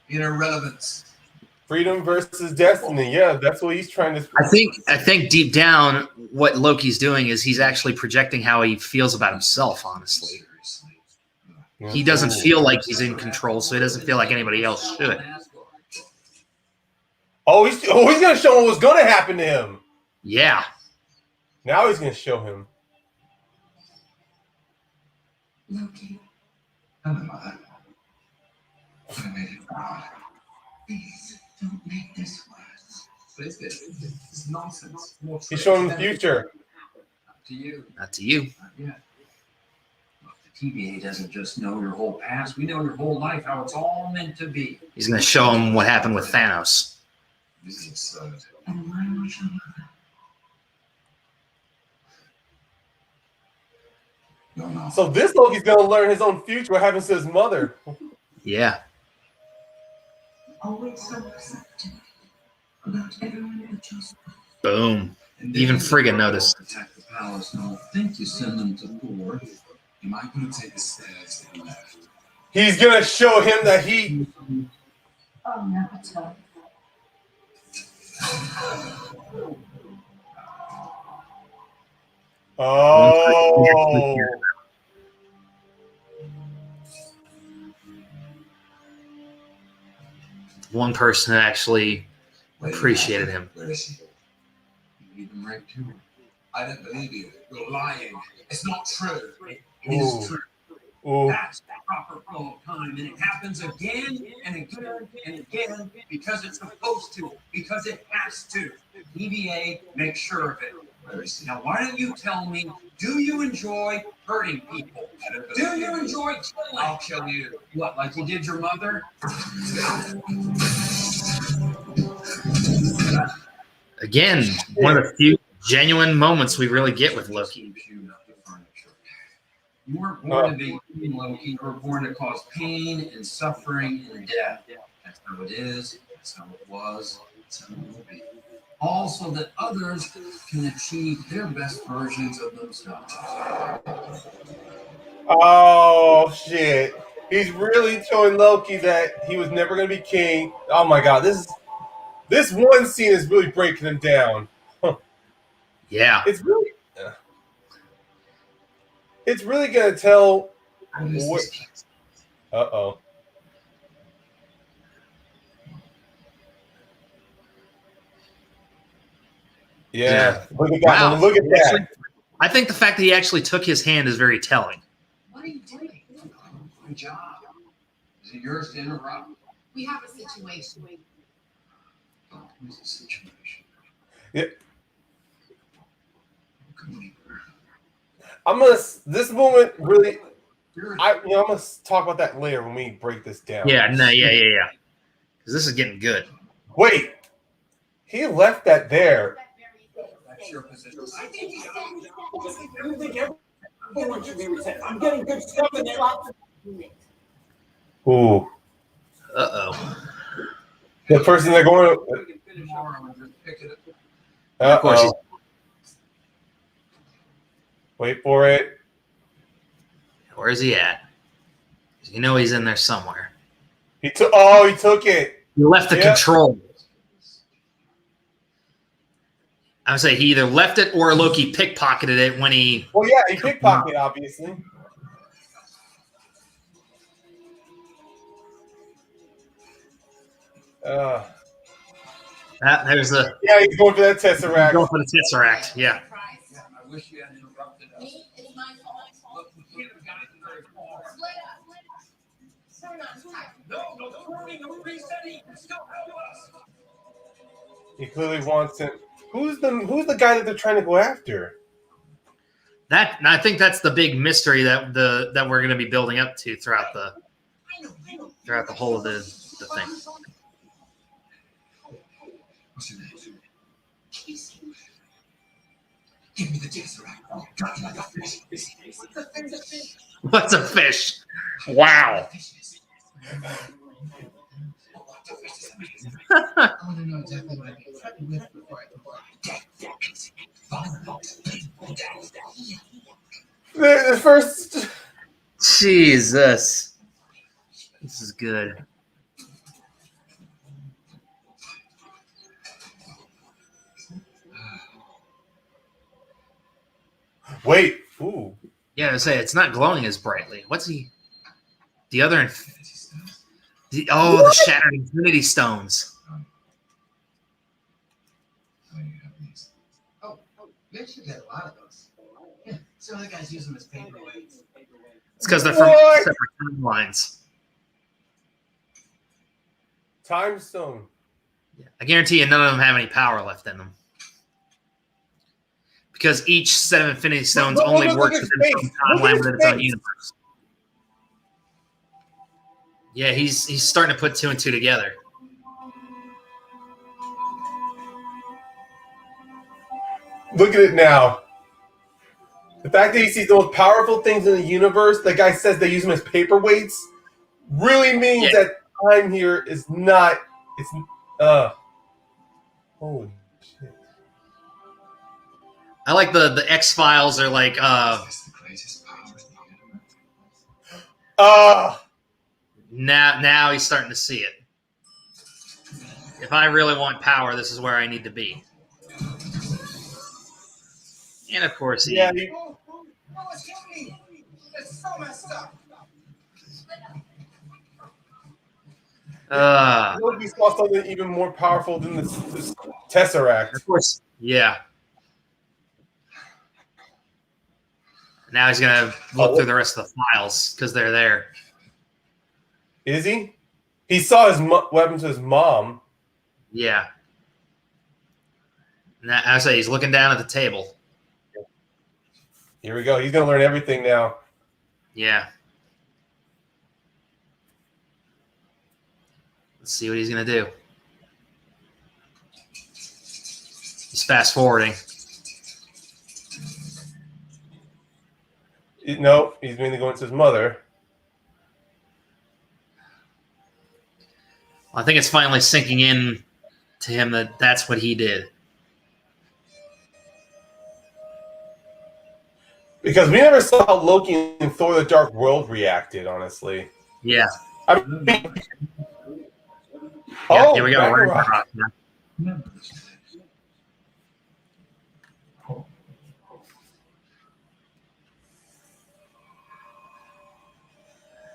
You're irrelevant. Freedom versus destiny. Yeah, that's what he's trying to. I think deep down, what Loki's doing is he's actually projecting how he feels about himself. Honestly, he doesn't feel like he's in control, so he doesn't feel like anybody else should. Oh, he's gonna show him what's gonna happen to him. Yeah. Now he's gonna show him. Loki. Hello, Mother. I made it proud. Please don't make this worse. What is this? This is nonsense. He's showing him the future. Not to you. Not to you. Not yet. Look, the TVA doesn't just know your whole past. We know your whole life, how it's all meant to be. He's going to show him what happened with Thanos. This is absurd. And why won't you mother? You're not. So this Loki's gonna learn his own future. What happens to his mother? Yeah. Always so perceptive about everyone but yourself. Boom. Even friggin' noticed. Protect the palace. No, think you send them to war. You might want to take the stairs that you left. He's gonna show him that he. Oh, not at all. Oh. one person that actually appreciated him. Where is she? You need him right too. I don't believe you. You're lying. It's not true. It is true. Ooh. That's the proper flow of time, and it happens again and again and again because it's supposed to, because it has to. EVA makes sure of it. Now, why don't you tell me, do you enjoy hurting people? Do you enjoy killing? I'll kill you. What, like you did your mother? Again, one of the few genuine moments we really get with Loki. You weren't born to be eating, Loki. You were born to cause pain and suffering and death. That's how it is. That's how it was. That's how it will be. All so that others can achieve their best versions of themselves. Oh shit! He's really showing Loki that he was never going to be king. Oh my god, this one scene is really breaking him down. Yeah, It's really going to tell. What, uh-oh. Yeah, look at that. Wow. Look at that. I think the fact that he actually took his hand is very telling. What are you doing? My job. Is it yours to interrupt? We have a situation. Oh, what's the situation? Yeah. Come I'm this moment really. here. I'm gonna talk about that later when we break this down. Yeah, no, yeah. Because this is getting good. Wait, he left that there. That's your position. Everyone should be reset. I'm getting good stuff in there. Ooh, Uh-oh. the person they're going to. We can finish tomorrow and just pick it up. Of course he's- Wait for it. Where is he at? You know he's in there somewhere. He took. Oh, he took it. He left the Yeah. control. I would say he either left it or Loki pickpocketed it when he. Well, yeah, he pickpocketed, obviously. There's the. Yeah, he's going for that Tesseract. Going for the Tesseract. Yeah. Yeah, I wish you hadn't interrupted us. Me? It's my fault. Look, we can't have gotten very far. Split up. Turn on time. No turning, no resetting. Still help us. He clearly wants it. Who's the guy that they're trying to go after? I think that's the big mystery that we're going to be building up to throughout the whole of the thing. What's your name? Give me the Tesseract. Oh, God, like a fish. What's a fish? Wow. I want to know exactly what I can threaten with before I The first. Jesus. This is good. Wait. Ooh. Yeah, I say it's not glowing as brightly. What's he? The other. The Shattered Infinity Stones. Oh, we actually got a lot of those. Yeah, some other guys use them as paperweights. It's because they're from What? separate timelines. Time Stone. I guarantee you none of them have any power left in them. Because each set of Infinity Stones Look only at works his within face. some Look at timeline his within its own face. universe. Yeah, he's starting to put two and two together. Look at it now. The fact that he sees the most powerful things in the universe, the guy says they use them as paperweights, really means that time here is not. It's holy shit. I like the X-Files are like That's the greatest power in the universe. now he's starting to see it. If I really want power, this is where I need to be. And of course he Loki saw something even more powerful than this Tesseract. Of course. Yeah. Now he's gonna look through the rest of the files because they're there. Is he? He saw his weapon to his mom. Yeah. Now, I say he's looking down at the table. Here we go. He's gonna learn everything now. Yeah. Let's see what he's gonna do. He's fast forwarding. No, he's mainly going to his mother. I think it's finally sinking in to him that that's what he did. Because we never saw how Loki and Thor: The Dark World reacted. Honestly. Yeah. I mean, Yeah, here we go. Ragnarok.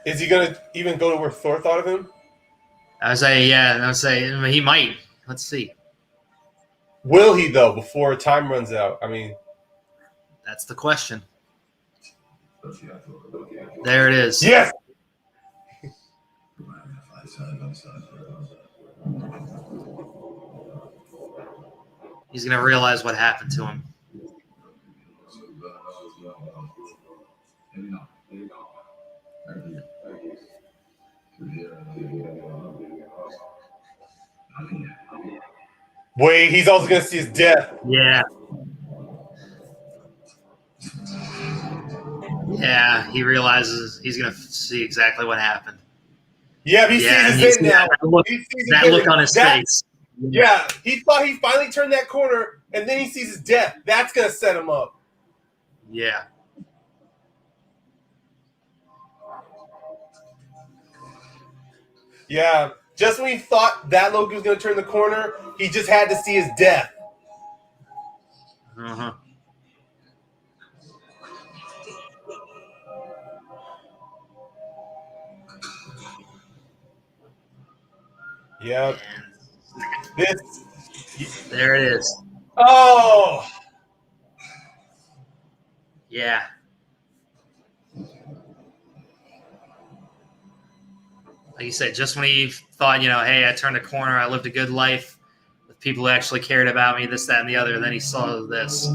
Is he gonna even go to where Thor thought of him? I would say, yeah. I would say he might. Let's see. Will he though? Before time runs out. I mean, That's the question. There it is. yes. He's gonna realize what happened to him. Wait, he's also gonna see his death. Yeah. Yeah, he realizes he's gonna see exactly what happened. Yeah, he Yeah, sees his end now. That look on his face. Yeah, he thought he finally turned that corner, and then he sees his death. That's gonna set him up. Yeah. Yeah, just when he thought that Loki was gonna turn the corner, he just had to see his death. Uh-huh. Yep. This. There it is. Oh. Yeah. Like you said, just when he thought, hey, I turned a corner, I lived a good life with people who actually cared about me, this, that, and the other, and then he saw this.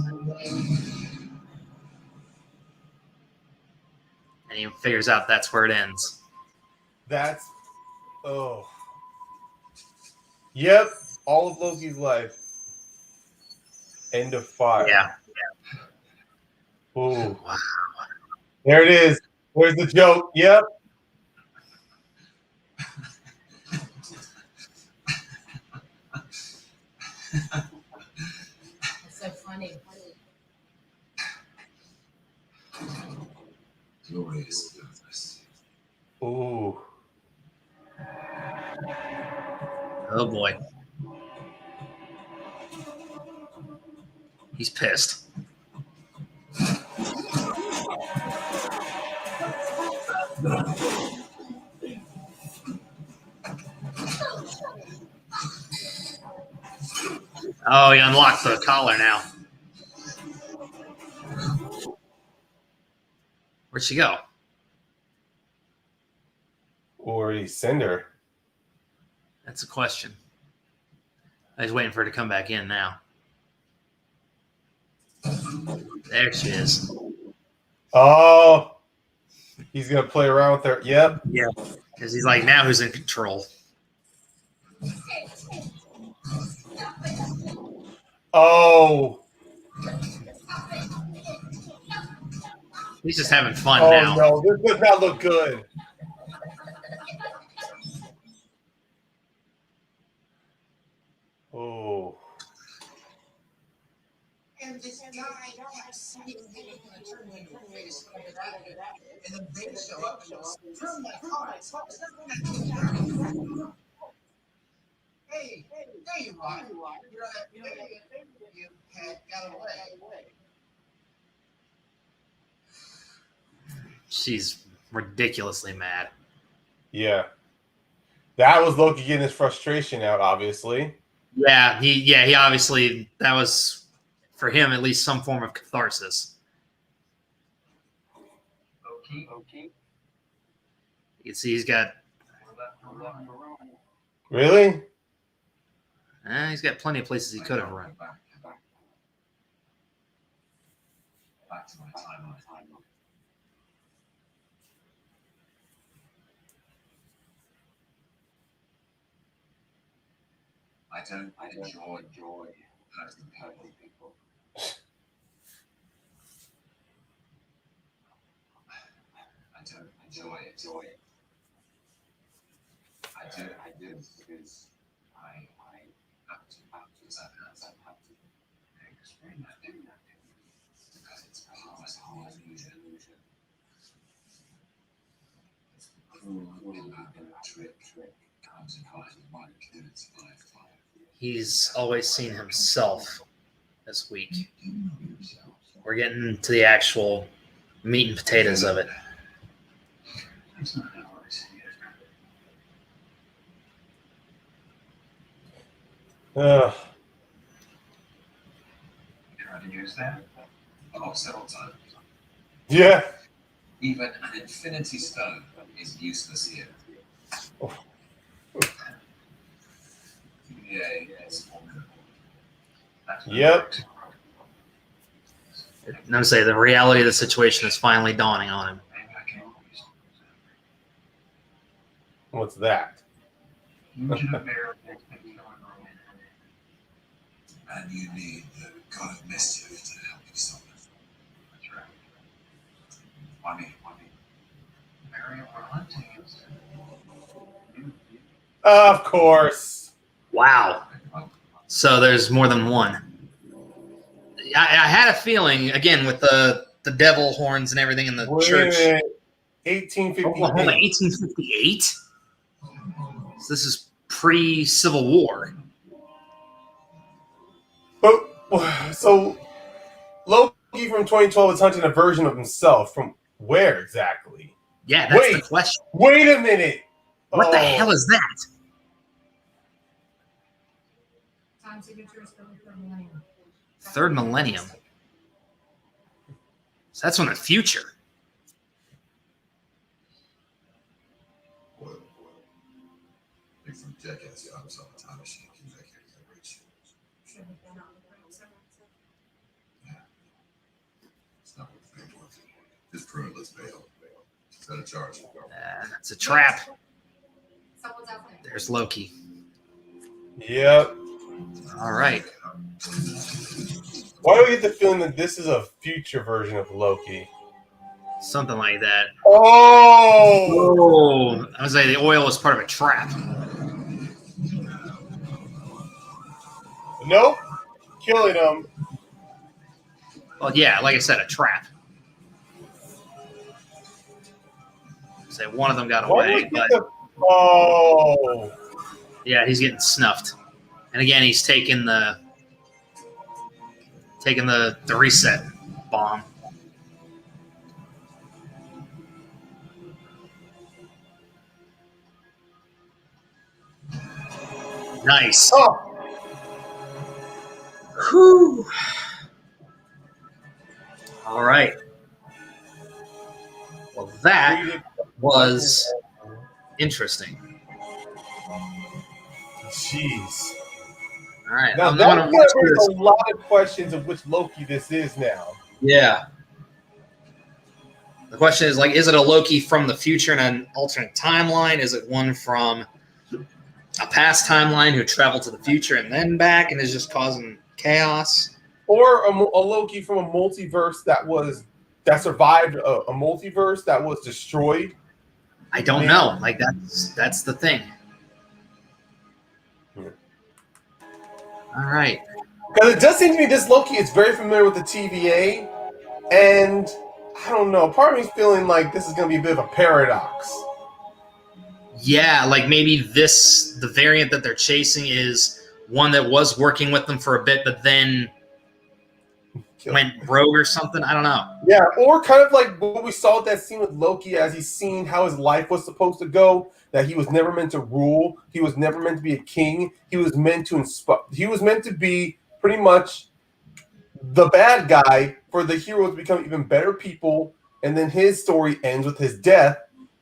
And he figures out that's where it ends. That's. Oh. Yep. All of Loki's life. End of fire. Yeah. Ooh. Wow. There it is. Where's the joke? Yep. It's so funny. Glorious. Ooh. Oh, boy. He's pissed. Oh, he unlocked the collar now. Where'd she go? Or he send her. That's a question. I was waiting for her to come back in now. There she is. Oh. He's going to play around with her. Yep. Yeah. Because he's like, now who's in control? Oh. He's just having fun Oh, now. no. This does not look good. Oh. And this guy keeps saying they're going to turn me face and then they show up and just turn my car. Hey, there you are. You had got away. She's ridiculously mad. Yeah. That was Loki getting his frustration out, obviously. Yeah, he obviously, that was, for him, at least some form of catharsis. Okay. You can see he's got... Really? He's got plenty of places he could have run. Back to my timeline. I don't enjoy hurting people. I don't enjoy it. I do because I have to explain that because it's part of the illusion. It's the cruel trick comes in hard my kids by fire. He's always seen himself this week. We're getting to the actual meat and potatoes of it. That's not how I see it. Ugh. You try to use that? Oh, several times. Yeah. Even an infinity stone is useless here. Yeah, it's formidable. Yep. And I'm saying the reality of the situation is finally dawning on him. What's that? And you need the god of Mischief to help you solve it. That's right. Money. Mary, we're hunting. Of course. Wow. So there's more than one. I had a feeling, again, with the devil horns and everything in the church. 1858. Oklahoma, 1858? So this is pre-Civil War. But so Loki from 2012 is hunting a version of himself. From where exactly? Yeah, that's the question. Wait a minute. What the hell is that? Time signatures for the third millennium. Third millennium. So that's from the future. Big from jackass, I was on a time machine. Came back here to get rich. Should have been on the ground, sir. It's not what the thing was. Just parentless bail. Set a charge. That's a trap. Someone's out there. There's Loki. Yep. All right. Why do I get the feeling that this is a future version of Loki? Something like that. Oh! Oh, I was like, the oil was part of a trap. Nope. Killing him. Well, yeah, like I said, a trap. Say one of them got away, but Oh! yeah, he's getting snuffed. And again, he's taking the reset bomb. Nice. Oh! Whew. All right. Well, that was interesting. Jeez. All right. Now I'm that gonna watch raises this. a lot of questions of which Loki this is now. Yeah. The question is, like, is it a Loki from the future in an alternate timeline? Is it one from a past timeline who traveled to the future and then back and is just causing chaos? Or a Loki from a multiverse that survived a multiverse that was destroyed. I don't know. Like, that's the thing. All right. Because it does seem to me this Loki is very familiar with the TVA, and I don't know. Part of me's feeling like this is going to be a bit of a paradox. Yeah, like maybe the variant that they're chasing is one that was working with them for a bit, but then went rogue or something. I don't know. Yeah, or kind of like what we saw with that scene with Loki, as he's seen how his life was supposed to go. That he was never meant to rule. He was never meant to be a king. He was meant to inspire. He was meant to be pretty much the bad guy for the heroes to become even better people. And then his story ends with his death,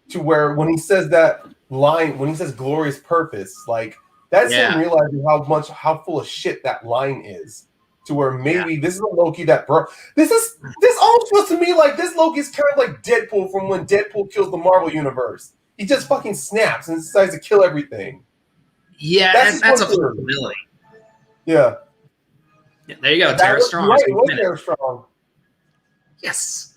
to where when he says that line, when he says glorious purpose, like that's him realizing how full of shit that line is. To where maybe this is a Loki that this almost feels to me like this Loki is kind of like Deadpool from when Deadpool kills the Marvel Universe. He just fucking snaps and decides to kill everything. Yeah, that's a possibility. Yeah. There you go, Tara Strong. Right, it was Tara Strong. Yes.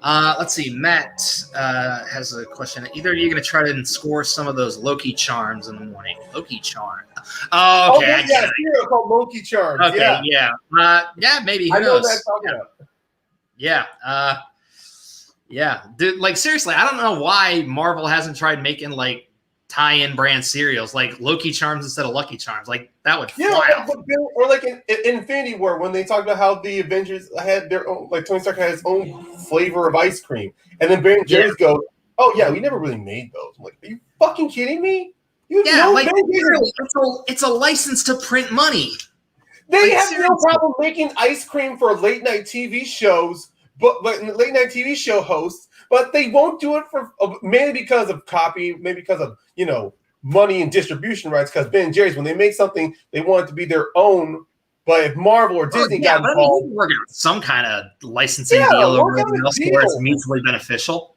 Let's see. Matt has a question. Either of you going to try to score some of those Loki charms in the morning? Loki charm. Oh, okay. Oh, yeah, cereal called Loki charms. Okay, yeah. Yeah, maybe. Who knows? Yeah. Yeah. Dude, like, seriously, I don't know why Marvel hasn't tried making, like, tie-in brand cereals, like Loki charms instead of Lucky Charms. Like, that would fly off. Or like in Infinity War, when they talked about how the Avengers had their own, like Tony Stark had his own flavor of ice cream. And then Ben & Jerry's go, oh, yeah, we never really made those. I'm like, are you fucking kidding me? It's a license to print money. They have no problem making ice cream for late night TV shows, but late night TV show hosts, but they won't do it for mainly because of copy, maybe because of money and distribution rights. Because Ben & Jerry's, when they make something, they want it to be their own. But if Marvel or Disney got involved, you can work out some kind of licensing deal or everything else where it's mutually beneficial.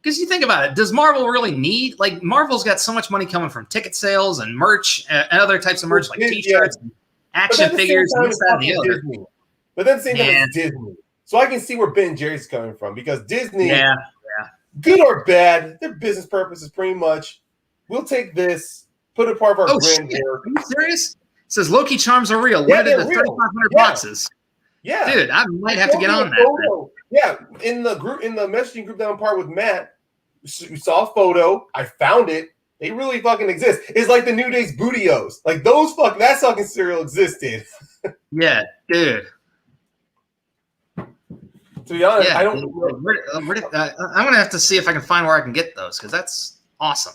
Because you think about it, does Marvel really need, like, Marvel's got so much money coming from ticket sales and merch and other types of merch, like T-shirts, and action figures, and this, that, and the other. But then same time, it's Disney. So I can see where Ben & Jerry's coming from, because Disney, good or bad, their business purpose is pretty much, we'll take this, put it part of our brand here. Are you serious? It says Loki charms are real. Limited to 3,500 boxes. Yeah. Dude, I might have to get on that. Yeah, in the messaging group that I'm part with Matt, we saw a photo. I found it. They really fucking exist. It's like the New Day's Bootios. Like that fucking cereal existed. Yeah, dude. To be honest, I don't. I'm gonna have to see if I can find where I can get those, because that's awesome.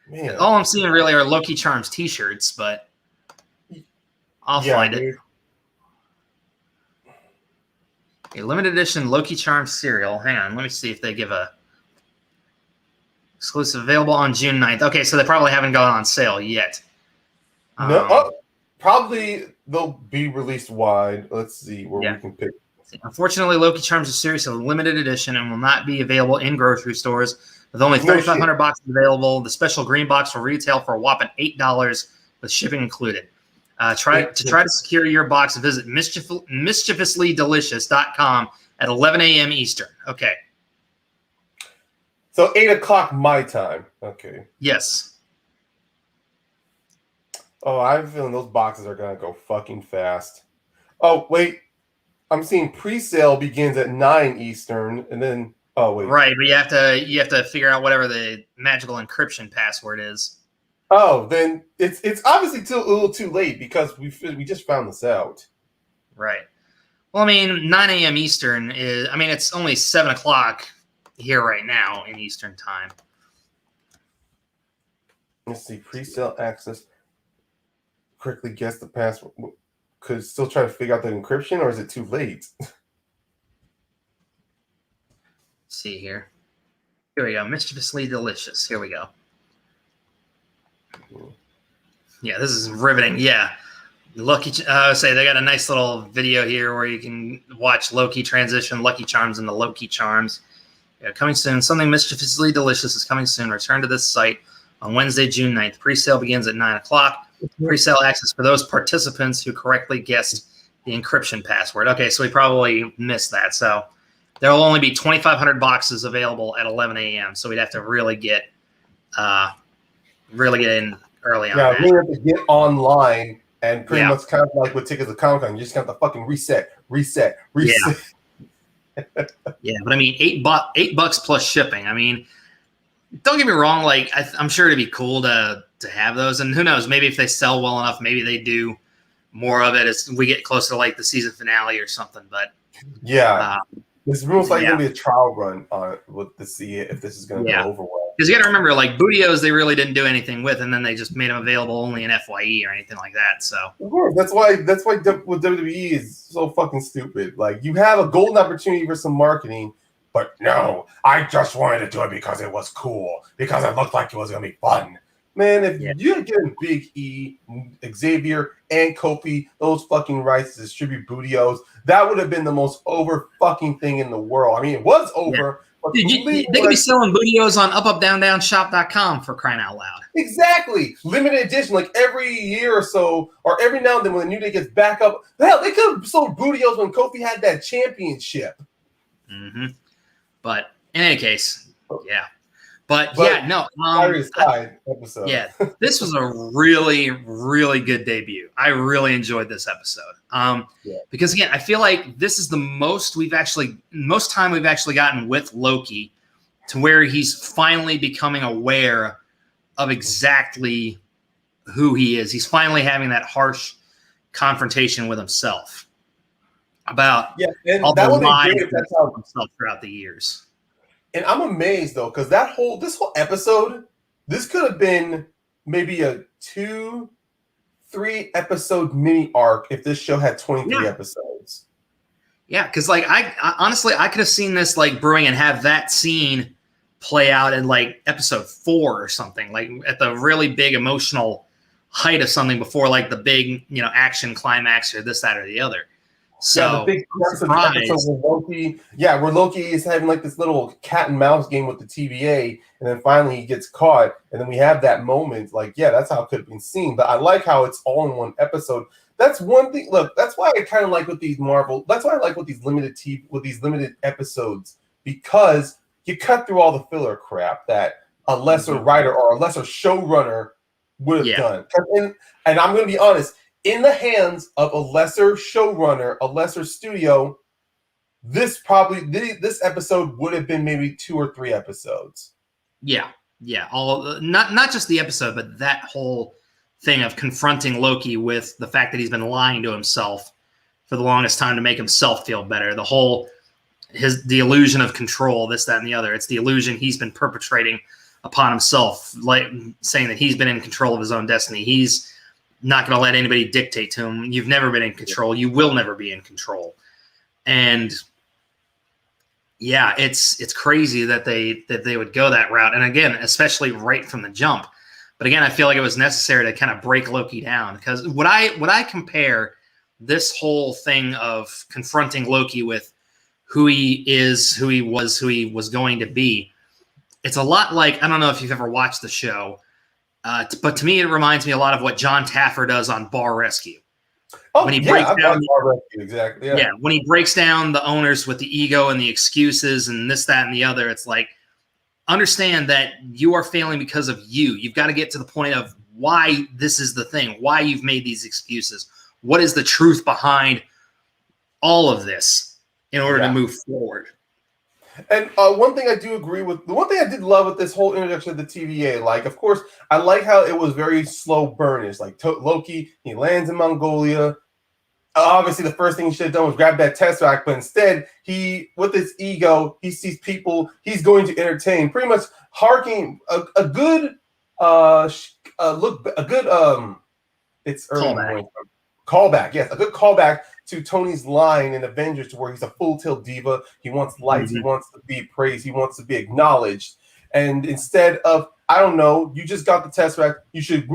Man. All I'm seeing really are Loki Charms T-shirts, but I'll find it. A limited edition Loki Charms cereal. Hang on, let me see if they give a exclusive, available on June 9th. Okay, so they probably haven't gone on sale yet. No, probably they'll be released wide. Let's see where we can pick. Unfortunately, Loki Charms is series a limited edition and will not be available in grocery stores. With only 3,500 boxes available, the special green box will retail for a whopping $8 with shipping included. Try to secure your box, visit mischievouslydelicious.com at 11 a.m. Eastern. Okay. So 8 o'clock my time. Okay. Yes. Oh, I have a feeling those boxes are going to go fucking fast. Oh, wait. I'm seeing pre-sale begins at 9 Eastern, and then right, but you have to figure out whatever the magical encryption password is. Oh, then it's obviously a little too late, because we just found this out. Right. Well, I mean, 9 a.m. Eastern is. I mean, it's only 7 o'clock here right now in Eastern time. Let's see, pre-sale access. Quickly guess the password. Could still try to figure out the encryption, or is it too late? See here. Here we go. Mischievously delicious. Here we go. Yeah, this is riveting. Yeah. Lucky, say they got a nice little video here where you can watch Loki transition Lucky Charms into Loki Charms. Yeah, coming soon. Something mischievously delicious is coming soon. Return to this site on Wednesday, June 9th. Pre-sale begins at 9 o'clock. Pre-sale access for those participants who correctly guessed the encryption password. Okay, so we probably missed that. So there will only be 2,500 boxes available at 11 a.m. So we'd have to really get in early on. Yeah, we have to get online and pretty much kind of like with tickets of Comic-Con. You just got to fucking reset. Yeah, but I mean, $8 plus shipping. I mean, don't get me wrong. Like, I'm sure it'd be cool to have those, and who knows? Maybe if they sell well enough, maybe they do more of it as we get closer to like the season finale or something. But this most likely going to be a trial run on it to see if this is going to go over well. Because you got to remember, like Bootios, they really didn't do anything with, and then they just made them available only in FYE or anything like that. So of course, that's why what WWE is so fucking stupid. Like you have a golden opportunity for some marketing, but no, I just wanted to do it because it was cool, because it looked like it was going to be fun. Man, if you had given Big E, Xavier, and Kofi those fucking rights to distribute Bootios, that would have been the most over fucking thing in the world. I mean, it was over. But they could be selling Bootios on upupdowndownshop.com for crying out loud. Exactly. Limited edition, like every year or so, or every now and then when the New Day gets back up. Hell, they could have sold Bootios when Kofi had that championship. Mm-hmm. But in any case, yeah. But episode. Yeah, this was a really, really good debut. I really enjoyed this episode. Because again, I feel like this is the most time we've actually gotten with Loki to where he's finally becoming aware of exactly who he is. He's finally having that harsh confrontation with himself about all the lies that's how himself throughout the years. And I'm amazed though, because this whole episode, this could have been maybe a 2-3 episode mini arc if this show had 23 episodes. Yeah, because like I honestly I could have seen this like brewing and have that scene play out in like episode 4 or something, like at the really big emotional height of something before like the big action climax or this, that, or the other. So the big episode where Loki is having like this little cat and mouse game with the TVA, and then finally he gets caught, and then we have that moment. Like, that's how it could have been seen. But I like how it's all in one episode. That's one thing. Look, that's why I kind of like with these Marvel. That's why I like with these limited episodes, because you cut through all the filler crap that a lesser writer or a lesser showrunner would have done. And I'm going to be honest. In the hands of a lesser showrunner, a lesser studio, this episode would have been maybe 2 or 3 episodes. Yeah. Not just the episode, but that whole thing of confronting Loki with the fact that he's been lying to himself for the longest time to make himself feel better. The illusion of control, this, that, and the other. It's the illusion he's been perpetrating upon himself, like saying that he's been in control of his own destiny. He's not going to let anybody dictate to him. You've never been in control. You will never be in control. And it's crazy that they would go that route. And again, especially right from the jump. But again, I feel like it was necessary to kind of break Loki down, because would I compare this whole thing of confronting Loki with who he is, who he was going to be. It's a lot like, I don't know if you've ever watched the show, but to me, it reminds me a lot of what John Taffer does on Bar Rescue. When he breaks down Bar Rescue, exactly. Yeah, when he breaks down the owners with the ego and the excuses and this, that, and the other, it's like, understand that you are failing because of you. You've got to get to the point of why this is the thing, why you've made these excuses. What is the truth behind all of this in order to move forward? And one thing I do agree with, the one thing I did love with this whole introduction of the TVA, like, of course, I like how it was very slow burnish. Like, Loki, he lands in Mongolia. Obviously, the first thing he should have done was grab that Tesseract, but instead, he, with his ego, he sees people he's going to entertain. Pretty much harking a good it's early morning. Callback, yes, a good callback to Tony's line in Avengers, to where he's a full-tilt diva. He wants lights. He wants to be praised. He wants to be acknowledged. And instead of, I don't know, you just got the Tesseract, you should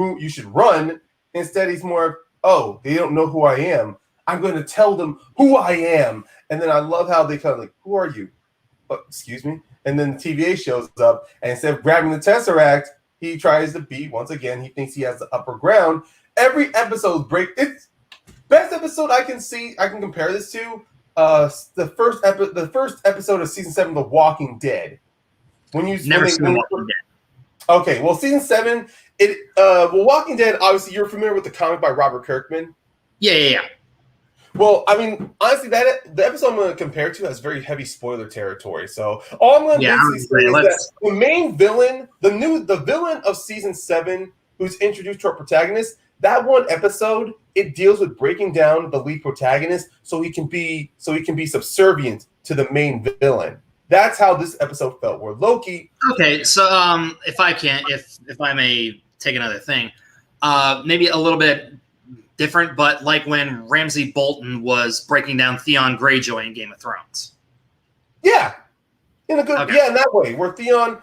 run. Instead, he's more, oh, they don't know who I am. I'm going to tell them who I am. And then I love how they kind of like, who are you? Excuse me. And then the TVA shows up, and instead of grabbing the Tesseract, he tries to beat, once again, he thinks he has the upper ground. Every episode it's best episode I can compare this to, the first episode of season 7 of The Walking Dead. Never seen The Walking Dead. Okay, well, season 7, Walking Dead, obviously you're familiar with the comic by Robert Kirkman. Yeah. Well, I mean, honestly, the episode I'm going to compare to has very heavy spoiler territory. So all I'm going to basically say is that the main villain, the villain of season 7, who's introduced to our protagonist, that one episode it deals with breaking down the lead protagonist so he can be subservient to the main villain. That's how this episode felt. Where Loki. Okay, so if I may take another thing, maybe a little bit different, but like when Ramsay Bolton was breaking down Theon Greyjoy in Game of Thrones. Yeah, in a good in that way. Where Theon,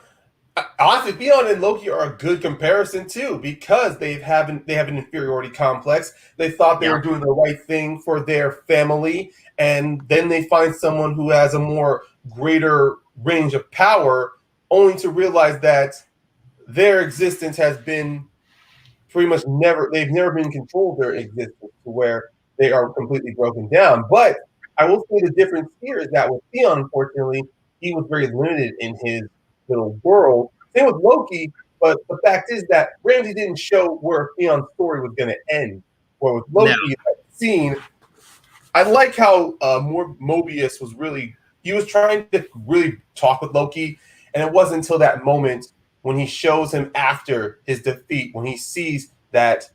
honestly, Theon and Loki are a good comparison too because they have an inferiority complex. They thought they were doing the right thing for their family, and then they find someone who has a more greater range of power, only to realize that their existence has been pretty much they've never been in control of their existence to where they are completely broken down. But I will say the difference here is that with Theon, unfortunately, he was very limited in his little world. Same with Loki, but the fact is that Ramsay didn't show where Theon's story was going to end. Where with Loki, scene, I like how more Mobius was he was trying to really talk with Loki, and it wasn't until that moment when he shows him after his defeat, when he sees that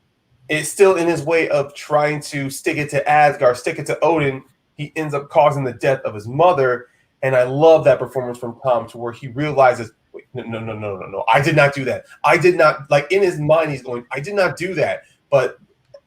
it's still in his way of trying to stick it to Asgard, stick it to Odin, he ends up causing the death of his mother. And I love that performance from Tom to where he realizes, wait, no, I did not do that. I did not, like in his mind, he's going, I did not do that. But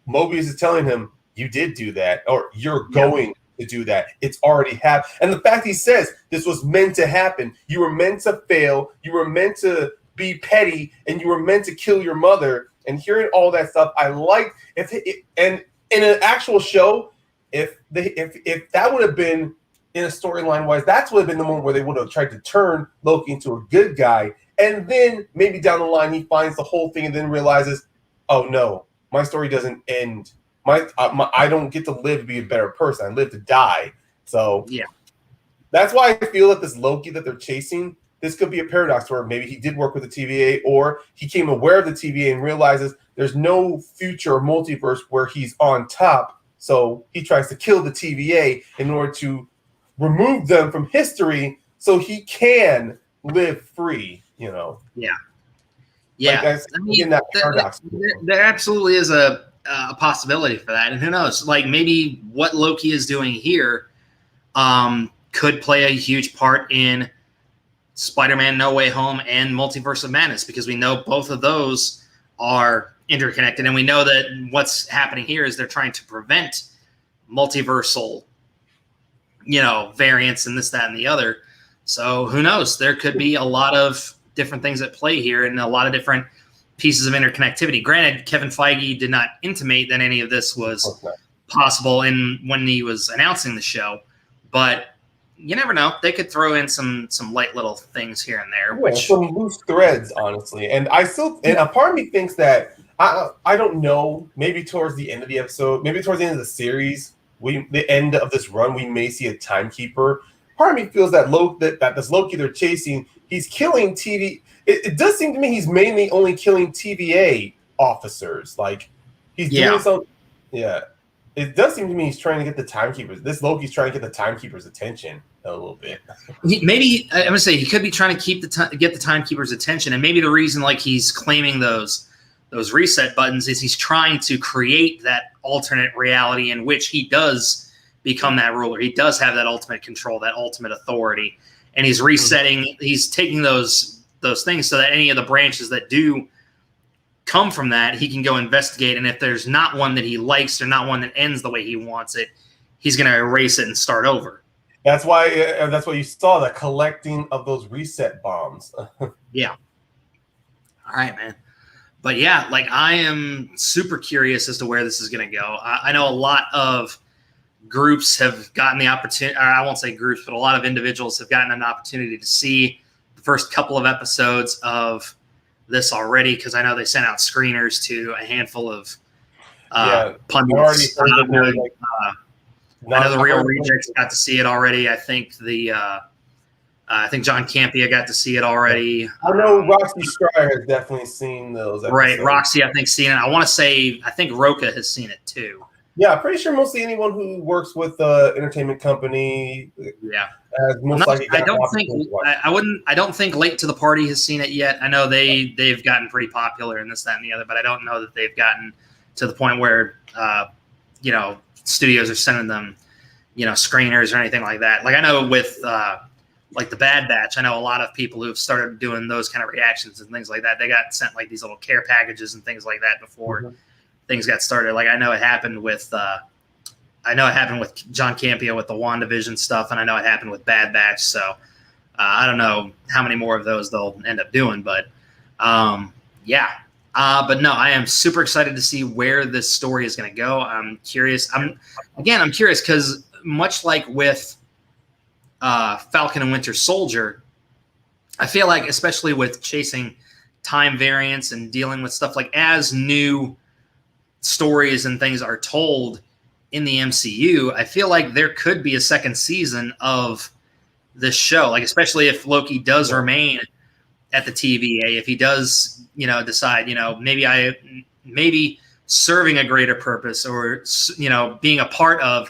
Mobius is telling him, you did do that, or you're going to do that. It's already happened. And the fact he says this was meant to happen. You were meant to fail. You were meant to be petty, and you were meant to kill your mother. And hearing all that stuff, I like and in an actual show, if that would have been in a storyline wise, that's would have been the moment where they would have tried to turn Loki into a good guy, and then maybe down the line he finds the whole thing and then realizes, oh no, my story doesn't end. I don't get to live to be a better person. I live to die. So that's why I feel that this Loki that they're chasing, this could be a paradox where maybe he did work with the TVA, or he came aware of the TVA and realizes there's no future or multiverse where he's on top. So he tries to kill the TVA in order to remove them from history so he can live free, you know? Yeah. Like, that paradox. There absolutely is a possibility for that. And who knows, like maybe what Loki is doing here could play a huge part in Spider-Man No Way Home and Multiverse of Madness, because we know both of those are interconnected. And we know that what's happening here is they're trying to prevent multiversal, variants and this, that, and the other. So who knows? There could be a lot of different things at play here and a lot of different pieces of interconnectivity. Granted, Kevin Feige did not intimate that any of this was possible when he was announcing the show, but you never know. They could throw in some light little things here and there, some loose threads, honestly. And a part of me thinks that I don't know. Maybe towards the end of the episode, maybe towards the end of the series, the end of this run, we may see a timekeeper. Part of me feels that that this Loki they're chasing, he's killing TV. It does seem to me he's mainly only killing TVA officers. Like he's doing some. Yeah, it does seem to me he's trying to get the timekeepers. This Loki's trying to get the timekeepers' attention a little bit. Maybe I'm gonna say he could be trying to get the timekeepers' attention, and maybe the reason like he's claiming those reset buttons is he's trying to create that alternate reality in which he does become that ruler. He does have that ultimate control, that ultimate authority, and he's resetting. He's taking those things so that any of the branches that do come from that, he can go investigate. And if there's not one that he likes or not one that ends the way he wants it, he's going to erase it and start over. That's why you saw the collecting of those reset bombs. Yeah. All right, man. But yeah, like I am super curious as to where this is going to go. I know a lot of groups have gotten the opportunity, or I won't say groups, but a lot of individuals have gotten an opportunity to see the first couple of episodes of this already, because I know they sent out screeners to a handful of pundits. I know the Real Rejects got to see it already. I think I think John Campia got to see it already. I know Roxy Stryer has definitely seen those episodes. Right, Roxy, I think, seen it. I want to say, I think Roca has seen it too. Yeah, I'm pretty sure mostly anyone who works with an entertainment company. Yeah, I don't think Late to the Party has seen it yet. I know they've gotten pretty popular in this, that, and the other, but I don't know that they've gotten to the point where studios are sending them, screeners or anything like that. Like I know with like the Bad Batch, I know a lot of people who've started doing those kind of reactions and things like that. They got sent like these little care packages and things like that before things got started. Like I know it happened with John Campea with the WandaVision stuff, and I know it happened with Bad Batch. So I don't know how many more of those they'll end up doing, but yeah. But no, I am super excited to see where this story is going to go. I'm curious. I'm curious because much like with Falcon and Winter Soldier, I feel like, especially with chasing time variants and dealing with stuff like as new stories and things are told in the MCU, I feel like there could be a second season of this show, like especially if Loki does remain at the TVA, if he does, decide, maybe serving a greater purpose or, being a part of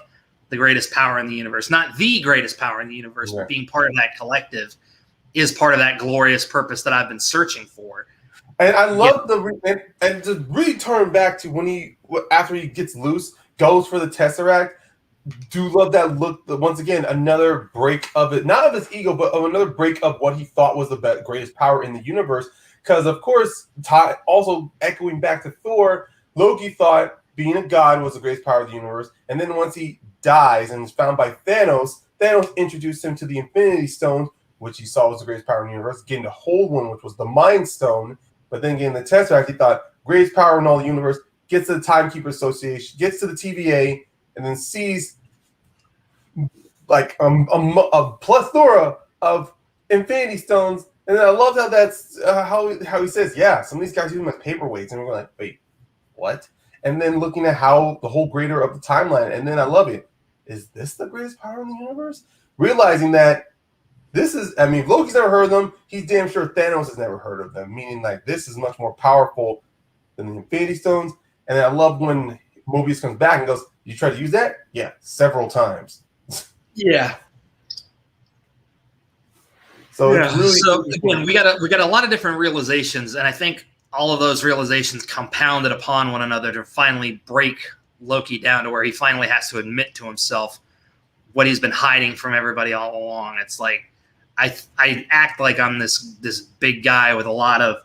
the greatest power in the universe, not the greatest power in the universe, but being part of that collective is part of that glorious purpose that I've been searching for. And I love and to really turn back to when after he gets loose, goes for the Tesseract. Do love that look. Once again, another break of it, not of his ego, but of another break of what he thought was the greatest power in the universe. Because, of course, also echoing back to Thor, Loki thought being a god was the greatest power of the universe. And then once he dies and is found by Thanos introduced him to the Infinity Stone, which he saw was the greatest power in the universe, getting to hold one, which was the Mind Stone. But then getting the Tesseract, he thought, greatest power in all the universe, gets to the Timekeeper Association, gets to the TVA, and then sees like a plethora of Infinity Stones. And then I love how that's how he says, yeah, some of these guys use them as paperweights. And we're like, wait, what? And then looking at how the whole greater of the timeline. And then I love it. Is this the greatest power in the universe? Realizing that Loki's never heard of them. He's damn sure Thanos has never heard of them. Meaning like this is much more powerful than the Infinity Stones. And then I love when Mobius comes back and goes, you tried to use that? Yeah, several times. Yeah. So again, we got a lot of different realizations, and I think all of those realizations compounded upon one another to finally break Loki down to where he finally has to admit to himself what he's been hiding from everybody all along. It's like I act like I'm this big guy with a lot of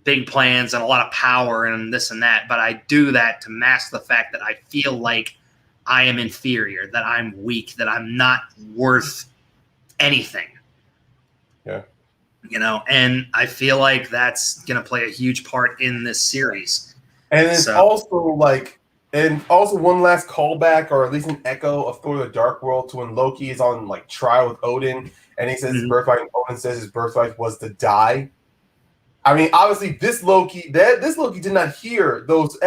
big plans and a lot of power and this and that, but I do that to mask the fact that I feel like I am inferior, that I'm weak, that I'm not worth anything. Yeah. And I feel like that's going to play a huge part in this series. And it's also one last callback, or at least an echo of Thor: The Dark World, to when Loki is on like trial with Odin, and he says his birthright, and Odin says his birthright was to die. I mean, obviously, this Loki did not hear those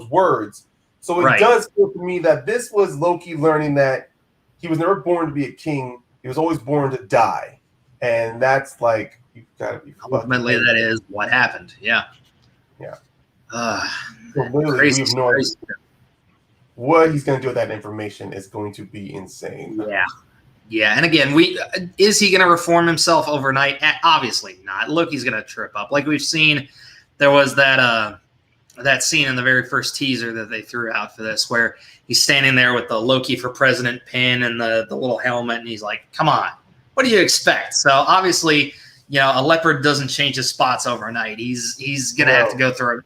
words. So it does feel to me that this was Loki learning that he was never born to be a king. He was always born to die. And that's like, you've got to be ultimately that is what happened. Yeah. Yeah. So crazy, crazy. What he's going to do with that information is going to be insane. Yeah. Yeah. And again, is he going to reform himself overnight? Obviously not. Loki's going to trip up. Like we've seen, there was that scene in the very first teaser that they threw out for this, where he's standing there with the Loki for President pin and the little helmet, and he's like, come on, what do you expect? So obviously, a leopard doesn't change his spots overnight. He's gonna have to go through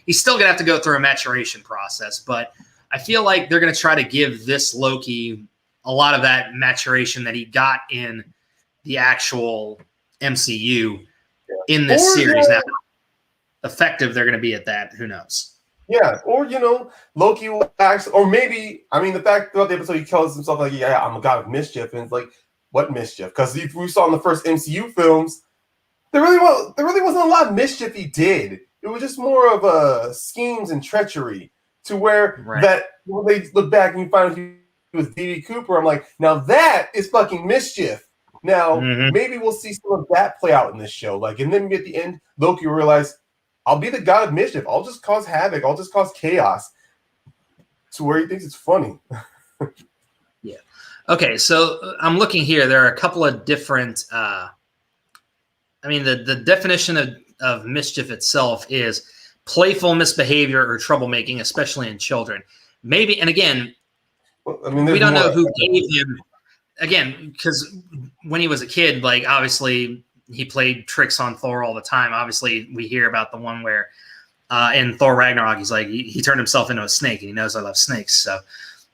he's still gonna have to go through a maturation process, but I feel like they're gonna try to give this Loki a lot of that maturation that he got in the actual MCU in this series. Now, effective they're going to be at that, who knows? Yeah, or Loki will actually, or maybe, the fact throughout the episode he tells himself like, yeah, I'm a god of mischief, and it's like, what mischief? Because we saw in the first MCU films, there really wasn't a lot of mischief he did. It was just more of schemes and treachery, to where that when they look back and you find out he was D.B. Cooper, I'm like, now that is fucking mischief. Now maybe we'll see some of that play out in this show, like, and then at the end, Loki will realize, I'll be the god of mischief. I'll just cause havoc. I'll just cause chaos, to where he thinks it's funny. Yeah. Okay, so I'm looking here. There are a couple of different. The definition of mischief itself is playful misbehavior or troublemaking, especially in children. maybe. And again, Well, I mean, we don't know more- who gave him. Again, because when he was a kid, like obviously he played tricks on Thor all the time. Obviously, we hear about the one where in Thor Ragnarok, he's like he turned himself into a snake, and he knows I love snakes. So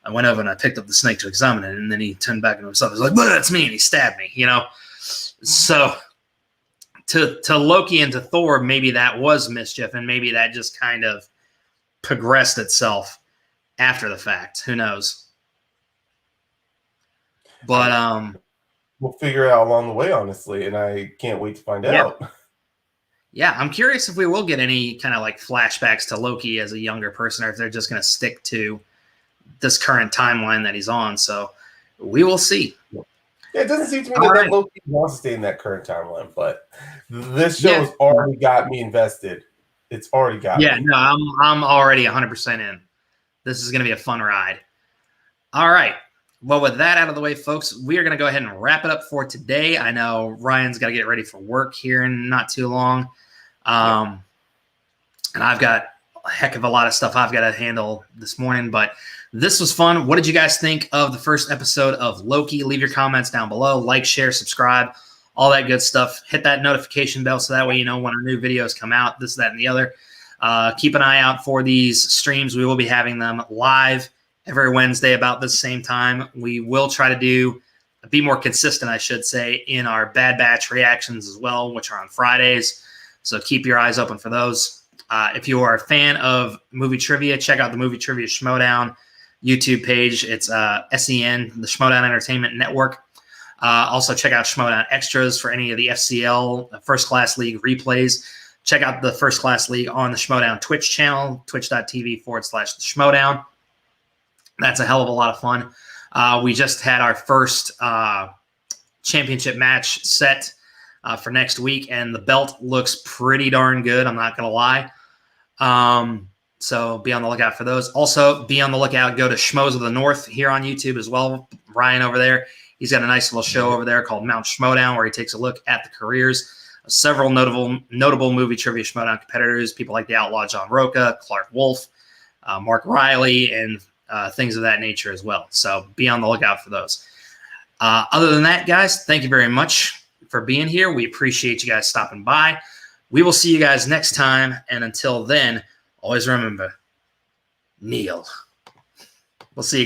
I went over and I picked up the snake to examine it, and then he turned back into himself. He's like, "Well, that's me," and he stabbed me. You know, so to Loki and to Thor, maybe that was Mischief, and maybe that just kind of progressed itself after the fact. Who knows? But we'll figure it out along the way, honestly, and I can't wait to find out. yeah, I'm curious if we will get any kind of like flashbacks to Loki as a younger person, or if they're just going to stick to this current timeline that he's on. So we will see. Yeah, it doesn't seem to me All that right. Loki wants to stay in that current timeline, but this show Yeah. has already got me invested. It's already got Yeah, me. no, I'm already 100% in. This is going to be a fun ride. All right. Well, with that out of the way, folks, we are going to go ahead and wrap it up for today. I know Ryan's got to get ready for work here in not too long. And I've got a heck of a lot of stuff I've got to handle this morning, but this was fun. What did you guys think of the first episode of Loki? Leave your comments down below. Like, share, subscribe, all that good stuff. Hit that notification bell so that way you know when our new videos come out, this, that, and the other. Keep an eye out for these streams. We will be having them live every Wednesday about the same time. We will try to be more consistent, I should say, in our Bad Batch reactions as well, which are on Fridays. So keep your eyes open for those. If you are a fan of movie trivia, check out the Movie Trivia Schmodown YouTube page. It's SEN, the Schmodown Entertainment Network. Also check out Schmodown Extras for any of the FCL First Class League replays. Check out the First Class League on the Schmodown Twitch channel, twitch.tv/Schmodown. That's a hell of a lot of fun. We just had our first championship match set for next week, and the belt looks pretty darn good. I'm not going to lie. So be on the lookout for those. Also, be on the lookout. Go to Schmoes of the North here on YouTube as well. Ryan over there, he's got a nice little show over there called Mount Schmodown, where he takes a look at the careers of several notable movie trivia Schmodown competitors, people like the Outlaw John Roca, Clark Wolf, Mark Riley, and things of that nature as well. So be on the lookout for those. Other than that, guys, thank you very much for being here. We appreciate you guys stopping by. We will see you guys next time. And until then, always remember, kneel. We'll see you guys.